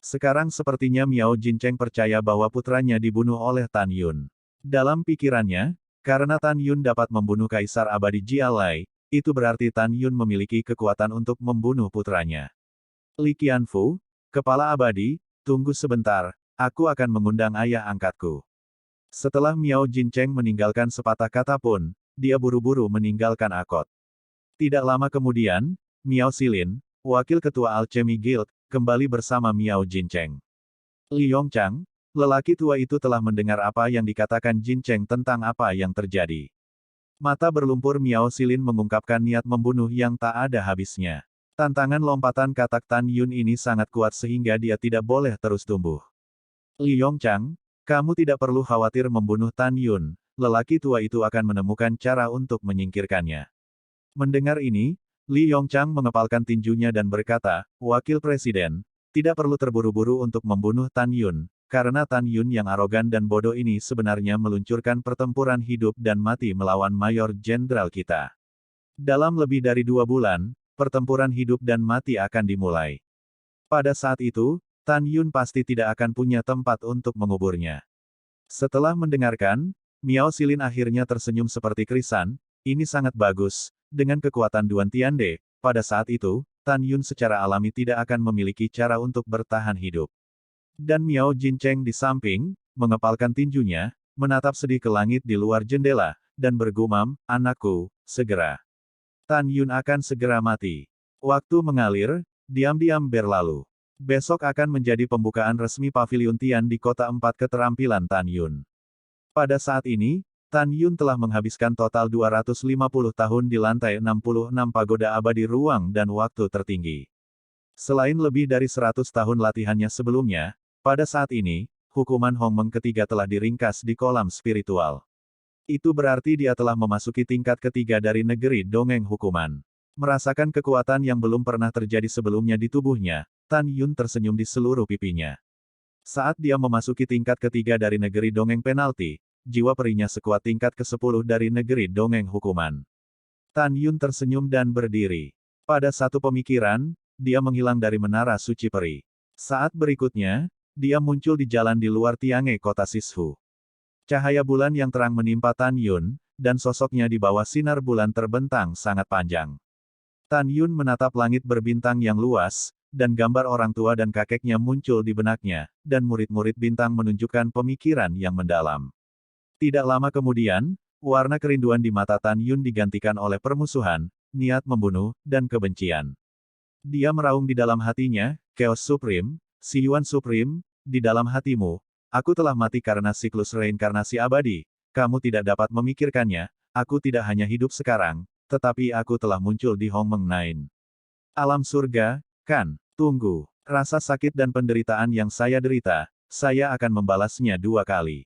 S2: Sekarang sepertinya Miao Jincheng percaya bahwa putranya dibunuh oleh Tan Yun. Dalam pikirannya, Karena Tan Yun dapat membunuh Kaisar Abadi Jialai, itu berarti Tan Yun memiliki kekuatan untuk membunuh putranya. Li Qianfu, Kepala Abadi, tunggu sebentar, aku akan mengundang ayah angkatku. Setelah Miao Jincheng meninggalkan sepatah kata pun, dia buru-buru meninggalkan Akot. Tidak lama kemudian, Miao Xilin, wakil ketua Alchemy Guild, kembali bersama Miao Jincheng. Li Yongchang, lelaki tua itu telah mendengar apa yang dikatakan Jincheng tentang apa yang terjadi. Mata berlumpur Miao Xilin mengungkapkan niat membunuh yang tak ada habisnya. Tantangan lompatan katak Tan Yun ini sangat kuat sehingga dia tidak boleh terus tumbuh. Li Yongchang, kamu tidak perlu khawatir membunuh Tan Yun, lelaki tua itu akan menemukan cara untuk menyingkirkannya. Mendengar ini, Li Yongchang mengepalkan tinjunya dan berkata, Wakil Presiden, tidak perlu terburu-buru untuk membunuh Tan Yun, karena Tan Yun yang arogan dan bodoh ini sebenarnya meluncurkan pertempuran hidup dan mati melawan Mayor Jenderal kita. Dalam lebih dari 2 bulan, pertempuran hidup dan mati akan dimulai. Pada saat itu, Tan Yun pasti tidak akan punya tempat untuk menguburnya. Setelah mendengarkan, Miao Xilin akhirnya tersenyum seperti krisan, ini sangat bagus, dengan kekuatan Duan Tiande, pada saat itu, Tan Yun secara alami tidak akan memiliki cara untuk bertahan hidup. Dan Miao Jincheng di samping, mengepalkan tinjunya, menatap sedih ke langit di luar jendela, dan bergumam, anakku, segera. Tan Yun akan segera mati. Waktu mengalir, diam-diam berlalu. Besok akan menjadi pembukaan resmi Pavilion Tian di Kota 4 Keterampilan Tan Yun. Pada saat ini, Tan Yun telah menghabiskan total 250 tahun di lantai 66 Pagoda Abadi Ruang dan Waktu Tertinggi. Selain lebih dari 100 tahun latihannya sebelumnya, pada saat ini, hukuman Hongmeng ketiga telah diringkas di kolam spiritual. Itu berarti dia telah memasuki tingkat ketiga dari negeri dongeng hukuman. Merasakan kekuatan yang belum pernah terjadi sebelumnya di tubuhnya, Tan Yun tersenyum di seluruh pipinya. Saat dia memasuki tingkat ketiga dari negeri dongeng penalti, jiwa perinya sekuat tingkat ke-10 dari negeri dongeng hukuman. Tan Yun tersenyum dan berdiri. Pada satu pemikiran, dia menghilang dari menara suci peri. Saat berikutnya, dia muncul di jalan di luar Tiange kota Sishu. Cahaya bulan yang terang menimpa Tan Yun, dan sosoknya di bawah sinar bulan terbentang sangat panjang. Tan Yun menatap langit berbintang yang luas, dan gambar orang tua dan kakeknya muncul di benaknya, dan murid-murid bintang menunjukkan pemikiran yang mendalam. Tidak lama kemudian, warna kerinduan di mata Tan Yun digantikan oleh permusuhan, niat membunuh, dan kebencian. Dia meraung di dalam hatinya, Chaos Supreme, Si Yuan Supreme, di dalam hatimu, aku telah mati karena siklus reinkarnasi abadi, kamu tidak dapat memikirkannya, aku tidak hanya hidup sekarang, tetapi aku telah muncul di Hongmeng Nine. Alam surga, kan? Tunggu. Rasa sakit dan penderitaan yang saya derita, saya akan membalasnya 2 kali.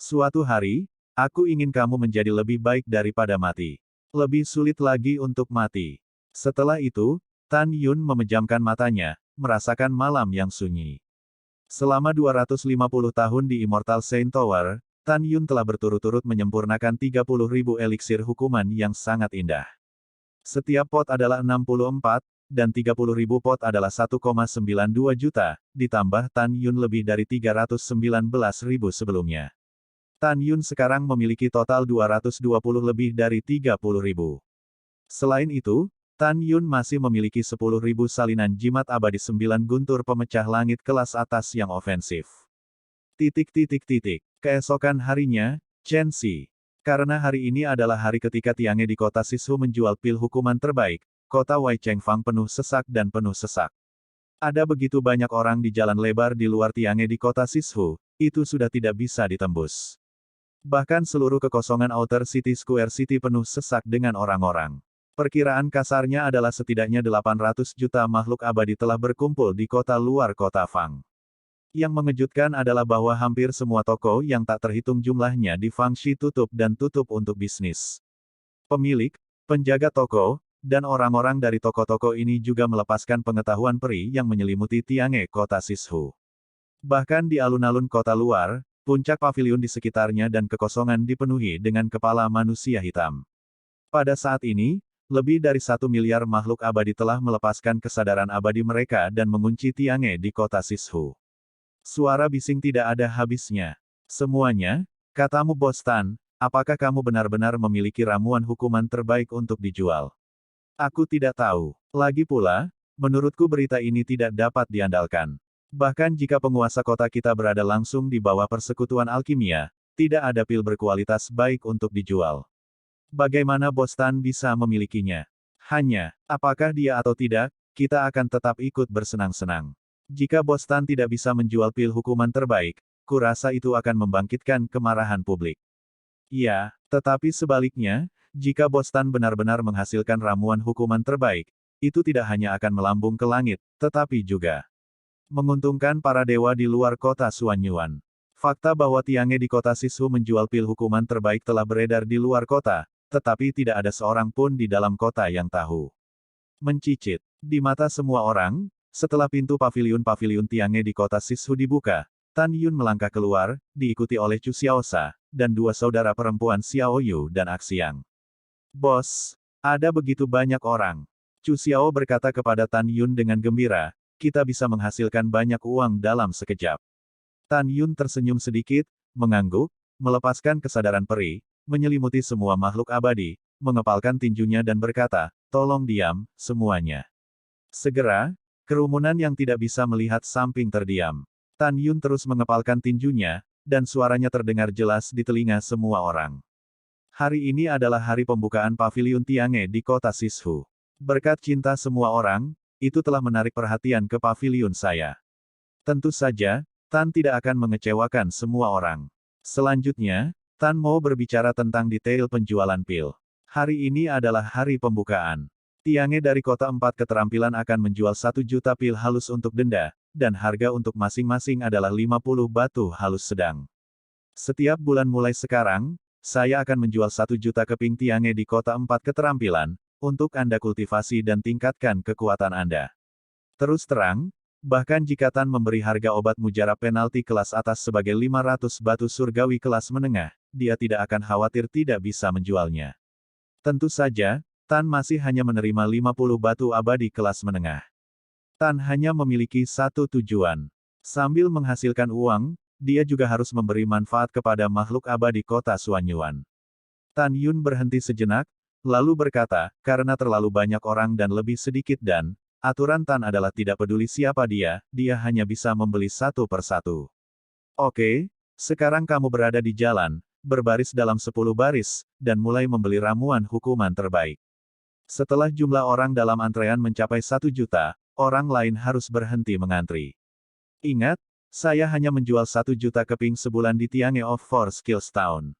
S2: Suatu hari, aku ingin kamu menjadi lebih baik daripada mati. Lebih sulit lagi untuk mati. Setelah itu, Tan Yun memejamkan matanya, merasakan malam yang sunyi. Selama 250 tahun di Immortal Saint Tower, Tan Yun telah berturut-turut menyempurnakan 30.000 eliksir hukuman yang sangat indah. Setiap pot adalah 64, dan 30.000 pot adalah 1,92 juta, ditambah Tan Yun lebih dari 319.000 sebelumnya. Tan Yun sekarang memiliki total 220 lebih dari 30.000. Selain itu, Tan Yun masih memiliki 10.000 salinan jimat abadi 9 guntur pemecah langit kelas atas yang ofensif. Keesokan harinya, Chen Xi. Karena hari ini adalah hari ketika Tiange di kota Sishu menjual pil hukuman terbaik, kota Wei Chengfang penuh sesak dan penuh sesak. Ada begitu banyak orang di jalan lebar di luar Tiange di kota Sishu, itu sudah tidak bisa ditembus. Bahkan seluruh kekosongan Outer City Square City penuh sesak dengan orang-orang. Perkiraan kasarnya adalah setidaknya 800 juta makhluk abadi telah berkumpul di kota luar kota Fang. Yang mengejutkan adalah bahwa hampir semua toko yang tak terhitung jumlahnya di Fangshi tutup dan tutup untuk bisnis. Pemilik, penjaga toko, dan orang-orang dari toko-toko ini juga melepaskan pengetahuan peri yang menyelimuti Tiange kota Sishu. Bahkan di alun-alun kota luar, puncak pavilion di sekitarnya dan kekosongan dipenuhi dengan kepala manusia hitam. Pada saat ini, lebih dari 1 miliar makhluk abadi telah melepaskan kesadaran abadi mereka dan mengunci Tiange di kota Sishu. Suara bising tidak ada habisnya. Semuanya, katamu Bos Tan, apakah kamu benar-benar memiliki ramuan hukuman terbaik untuk dijual? Aku tidak tahu. Lagi pula, menurutku berita ini tidak dapat diandalkan. Bahkan jika penguasa kota kita berada langsung di bawah persekutuan alkimia, tidak ada pil berkualitas baik untuk dijual. Bagaimana Bos Tan bisa memilikinya? Hanya, apakah dia atau tidak, kita akan tetap ikut bersenang-senang. Jika Bos Tan tidak bisa menjual pil hukuman terbaik, kurasa itu akan membangkitkan kemarahan publik. Ya, tetapi sebaliknya, jika Bos Tan benar-benar menghasilkan ramuan hukuman terbaik, itu tidak hanya akan melambung ke langit, tetapi juga menguntungkan para dewa di luar kota Suanyuan. Fakta bahwa Tiange di kota Sisu menjual pil hukuman terbaik telah beredar di luar kota, tetapi tidak ada seorang pun di dalam kota yang tahu. Mencicit. Di mata semua orang, setelah pintu paviliun-paviliun Tiange di kota Sisu dibuka, Tan Yun melangkah keluar, diikuti oleh Chu Xiaosha, dan dua saudara perempuan Xiao Yu dan Axiang. Bos, ada begitu banyak orang. Chu Xiao berkata kepada Tan Yun dengan gembira, kita bisa menghasilkan banyak uang dalam sekejap. Tan Yun tersenyum sedikit, mengangguk, melepaskan kesadaran peri, menyelimuti semua makhluk abadi, mengepalkan tinjunya dan berkata, tolong diam, semuanya. Segera, kerumunan yang tidak bisa melihat samping terdiam. Tan Yun terus mengepalkan tinjunya, dan suaranya terdengar jelas di telinga semua orang. Hari ini adalah hari pembukaan paviliun Tiange di kota Sisu. Berkat cinta semua orang, itu telah menarik perhatian ke paviliun saya. Tentu saja, Tan tidak akan mengecewakan semua orang. Selanjutnya, Tan mau berbicara tentang detail penjualan pil. Hari ini adalah hari pembukaan. Tiange dari kota 4 keterampilan akan menjual 1 juta pil halus untuk denda, dan harga untuk masing-masing adalah 50 batu halus sedang. Setiap bulan mulai sekarang, saya akan menjual 1 juta keping Tiange di kota 4 keterampilan, untuk Anda kultivasi dan tingkatkan kekuatan Anda. Terus terang, bahkan jika Tan memberi harga obat mujarab penalti kelas atas sebagai 500 batu surgawi kelas menengah, dia tidak akan khawatir tidak bisa menjualnya. Tentu saja, Tan masih hanya menerima 50 batu abadi kelas menengah. Tan hanya memiliki satu tujuan. Sambil menghasilkan uang, dia juga harus memberi manfaat kepada makhluk abadi kota Suanyuan. Tan Yun berhenti sejenak, lalu berkata, karena terlalu banyak orang dan lebih sedikit dan, aturan Tan adalah tidak peduli siapa dia hanya bisa membeli satu persatu. Oke, sekarang kamu berada di jalan, berbaris dalam 10 baris, dan mulai membeli ramuan hukuman terbaik. Setelah jumlah orang dalam antrean mencapai 1 juta, orang lain harus berhenti mengantri. Ingat, saya hanya menjual 1 juta keping sebulan di Tiange of Four Skills Town.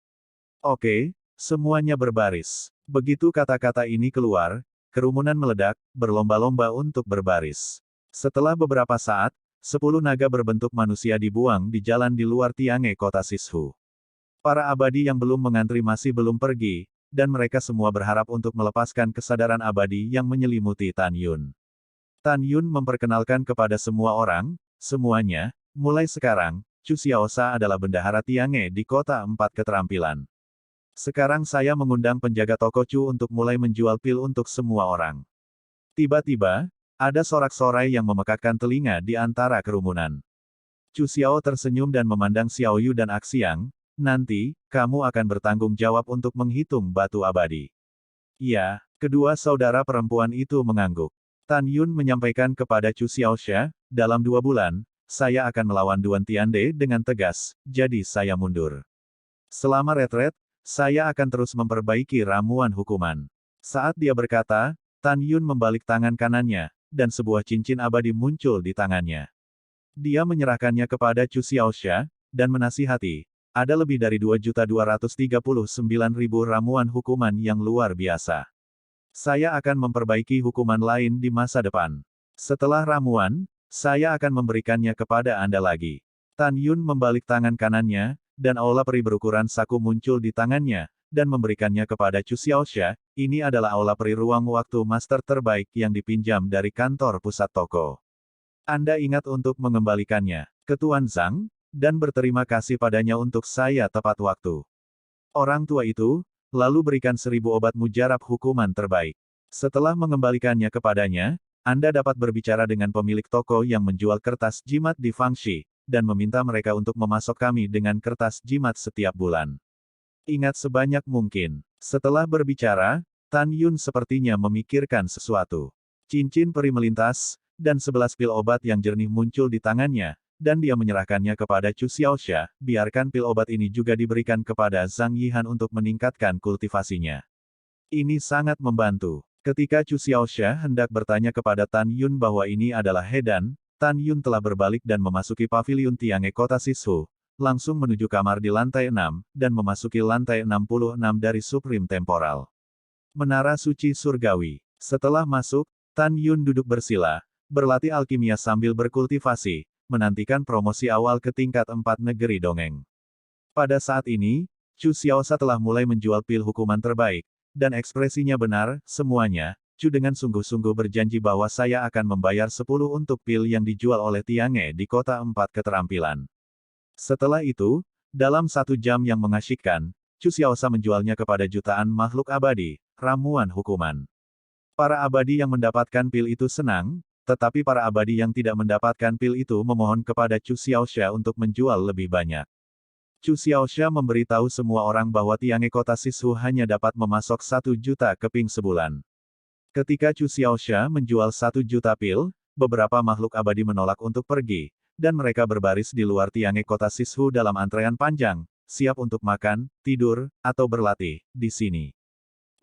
S2: Oke, semuanya berbaris. Begitu kata-kata ini keluar, kerumunan meledak, berlomba-lomba untuk berbaris. Setelah beberapa saat, 10 naga berbentuk manusia dibuang di jalan di luar Tiange kota Sisu. Para abadi yang belum mengantri masih belum pergi, dan mereka semua berharap untuk melepaskan kesadaran abadi yang menyelimuti Tan Yun. Tan Yun memperkenalkan kepada semua orang, semuanya, mulai sekarang, Chu Xiaosha adalah bendahara Tiange di kota 4 keterampilan. Sekarang saya mengundang penjaga toko Chu untuk mulai menjual pil untuk semua orang. Tiba-tiba, ada sorak-sorai yang memekakkan telinga di antara kerumunan. Chu Xiao tersenyum dan memandang Xiao Yu dan Axiang, nanti, kamu akan bertanggung jawab untuk menghitung batu abadi. Iya, kedua saudara perempuan itu mengangguk. Tan Yun menyampaikan kepada Chu Xiaosha, dalam 2 bulan, saya akan melawan Duan Tiande dengan tegas, jadi saya mundur. Selama retret, saya akan terus memperbaiki ramuan hukuman. Saat dia berkata, Tan Yun membalik tangan kanannya, dan sebuah cincin abadi muncul di tangannya. Dia menyerahkannya kepada Chu Xiaosha, dan menasihati, ada lebih dari 2.239.000 ramuan hukuman yang luar biasa. Saya akan memperbaiki hukuman lain di masa depan. Setelah ramuan, saya akan memberikannya kepada Anda lagi. Tan Yun membalik tangan kanannya, dan aula peri berukuran saku muncul di tangannya, dan memberikannya kepada Chu Xiaosha. Ini adalah aula peri ruang waktu master terbaik yang dipinjam dari kantor pusat toko. Anda ingat untuk mengembalikannya ke Tuan Zhang, dan berterima kasih padanya untuk saya tepat waktu. Orang tua itu, lalu berikan 1000 obat mujarab hukuman terbaik. Setelah mengembalikannya kepadanya, Anda dapat berbicara dengan pemilik toko yang menjual kertas jimat di Fangxi, dan meminta mereka untuk memasok kami dengan kertas jimat setiap bulan. Ingat sebanyak mungkin. Setelah berbicara, Tan Yun sepertinya memikirkan sesuatu. Cincin peri melintas, dan 11 pil obat yang jernih muncul di tangannya, dan dia menyerahkannya kepada Chu Xiaoxia. Biarkan pil obat ini juga diberikan kepada Zhang Yihan untuk meningkatkan kultivasinya. Ini sangat membantu. Ketika Chu Xiaoxia hendak bertanya kepada Tan Yun bahwa ini adalah Hedan, Tan Yun telah berbalik dan memasuki paviliun Tiange kota Sishu, langsung menuju kamar di lantai 6, dan memasuki lantai 66 dari Supreme Temporal. Menara Suci Surgawi. Setelah masuk, Tan Yun duduk bersila, berlatih alkimia sambil berkultivasi, menantikan promosi awal ke tingkat 4 negeri dongeng. Pada saat ini, Chu Xiaoxia telah mulai menjual pil hukuman terbaik, dan ekspresinya benar, semuanya. Chu dengan sungguh-sungguh berjanji bahwa saya akan membayar 10 untuk pil yang dijual oleh Tiange di kota 4 keterampilan. Setelah itu, dalam 1 jam yang mengasyikkan, Chu Xiaoxia menjualnya kepada jutaan makhluk abadi, ramuan hukuman. Para abadi yang mendapatkan pil itu senang, tetapi para abadi yang tidak mendapatkan pil itu memohon kepada Chu Xiaoxia untuk menjual lebih banyak. Chu Xiaoxia memberitahu semua orang bahwa Tiange kota Sishu hanya dapat memasok 1 juta keping sebulan. Ketika Chu Xiaoxia menjual 1 juta pil, beberapa makhluk abadi menolak untuk pergi, dan mereka berbaris di luar Tiange kota Sishu dalam antrean panjang, siap untuk makan, tidur, atau berlatih di sini.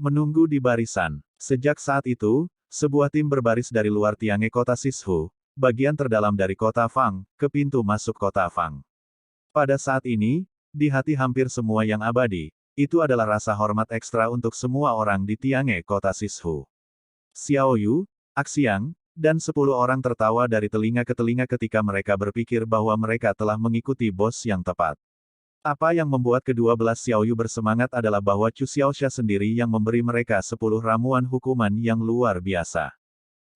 S2: Menunggu di barisan. Sejak saat itu, sebuah tim berbaris dari luar Tiange kota Sishu, bagian terdalam dari kota Fang, ke pintu masuk kota Fang. Pada saat ini, di hati hampir semua yang abadi, itu adalah rasa hormat ekstra untuk semua orang di Tiange kota Sishu. Xiao Yu, Axiang, dan 10 orang tertawa dari telinga ke telinga ketika mereka berpikir bahwa mereka telah mengikuti bos yang tepat. Apa yang membuat kedua belas Xiao Yu bersemangat adalah bahwa Chu Xiaoxia sendiri yang memberi mereka 10 ramuan hukuman yang luar biasa.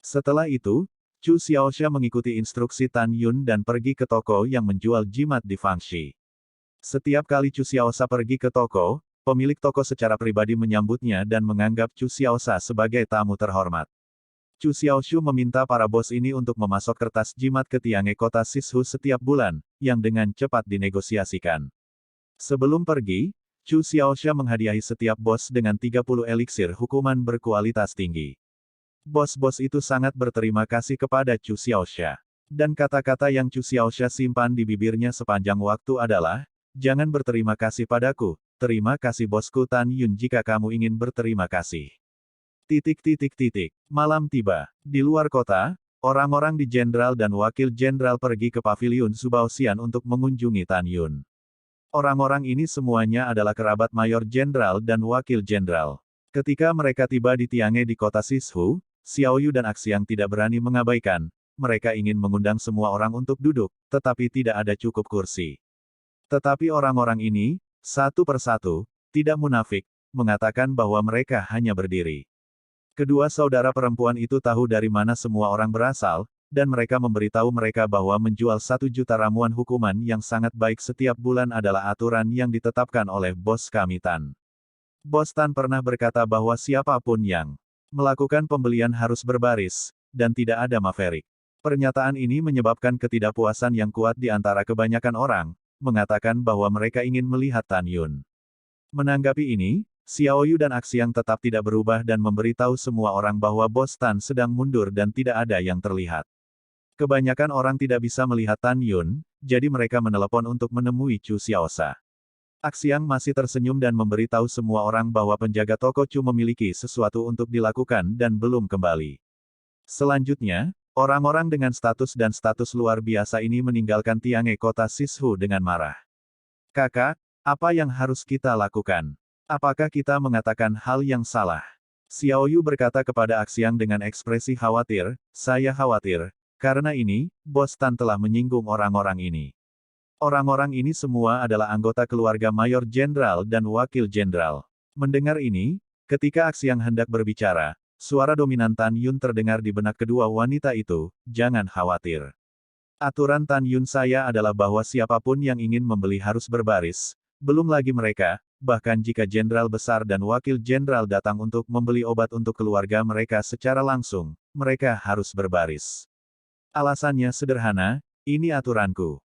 S2: Setelah itu, Chu Xiaoxia mengikuti instruksi Tan Yun dan pergi ke toko yang menjual jimat di Fangxi. Setiap kali Chu Xiaoxia pergi ke toko, pemilik toko secara pribadi menyambutnya dan menganggap Chu Xiaoxia sebagai tamu terhormat. Chu Xiaoxu meminta para bos ini untuk memasok kertas jimat ke Tiange kota Sishu setiap bulan, yang dengan cepat dinegosiasikan. Sebelum pergi, Chu Xiaoxia menghadiahi setiap bos dengan 30 eliksir hukuman berkualitas tinggi. Bos-bos itu sangat berterima kasih kepada Chu Xiaoxia. Dan kata-kata yang Chu Xiaoxia simpan di bibirnya sepanjang waktu adalah, "Jangan berterima kasih padaku, terima kasih bosku Tan Yun jika kamu ingin berterima kasih." Malam tiba. Di luar kota, orang-orang di Jenderal dan Wakil Jenderal pergi ke Paviliun Subaosian untuk mengunjungi Tan Yun. Orang-orang ini semuanya adalah kerabat Mayor Jenderal dan Wakil Jenderal. Ketika mereka tiba di Tiange di kota Sishu, Xiao Yu dan Axiang tidak berani mengabaikan. Mereka ingin mengundang semua orang untuk duduk, tetapi tidak ada cukup kursi. Tetapi orang-orang ini, satu persatu, tidak munafik, mengatakan bahwa mereka hanya berdiri. Kedua saudara perempuan itu tahu dari mana semua orang berasal, dan mereka memberitahu mereka bahwa menjual 1 juta ramuan hukuman yang sangat baik setiap bulan adalah aturan yang ditetapkan oleh bos kami Tan. Bos Tan pernah berkata bahwa siapapun yang melakukan pembelian harus berbaris, dan tidak ada maverick. Pernyataan ini menyebabkan ketidakpuasan yang kuat di antara kebanyakan orang, mengatakan bahwa mereka ingin melihat Tan Yun. Menanggapi ini, Xiao Yu dan Axiang tetap tidak berubah dan memberitahu semua orang bahwa bos Tan sedang mundur dan tidak ada yang terlihat. Kebanyakan orang tidak bisa melihat Tan Yun, jadi mereka menelepon untuk menemui Chu Xiaoxia. Axiang masih tersenyum dan memberitahu semua orang bahwa penjaga toko Chu memiliki sesuatu untuk dilakukan dan belum kembali. Selanjutnya, orang-orang dengan status dan status luar biasa ini meninggalkan Tiange kota Sishu dengan marah. "Kakak, apa yang harus kita lakukan? Apakah kita mengatakan hal yang salah?" Xiao Yu berkata kepada Axiang dengan ekspresi khawatir, "Saya khawatir. Karena ini, Bos Tan telah menyinggung orang-orang ini. Orang-orang ini semua adalah anggota keluarga Mayor Jenderal dan Wakil Jenderal." Mendengar ini, ketika Axiang hendak berbicara, suara dominan Tan Yun terdengar di benak kedua wanita itu, "Jangan khawatir. Aturan Tan Yun saya adalah bahwa siapapun yang ingin membeli harus berbaris, belum lagi mereka, bahkan jika Jenderal Besar dan Wakil Jenderal datang untuk membeli obat untuk keluarga mereka secara langsung, mereka harus berbaris. Alasannya sederhana, ini aturanku."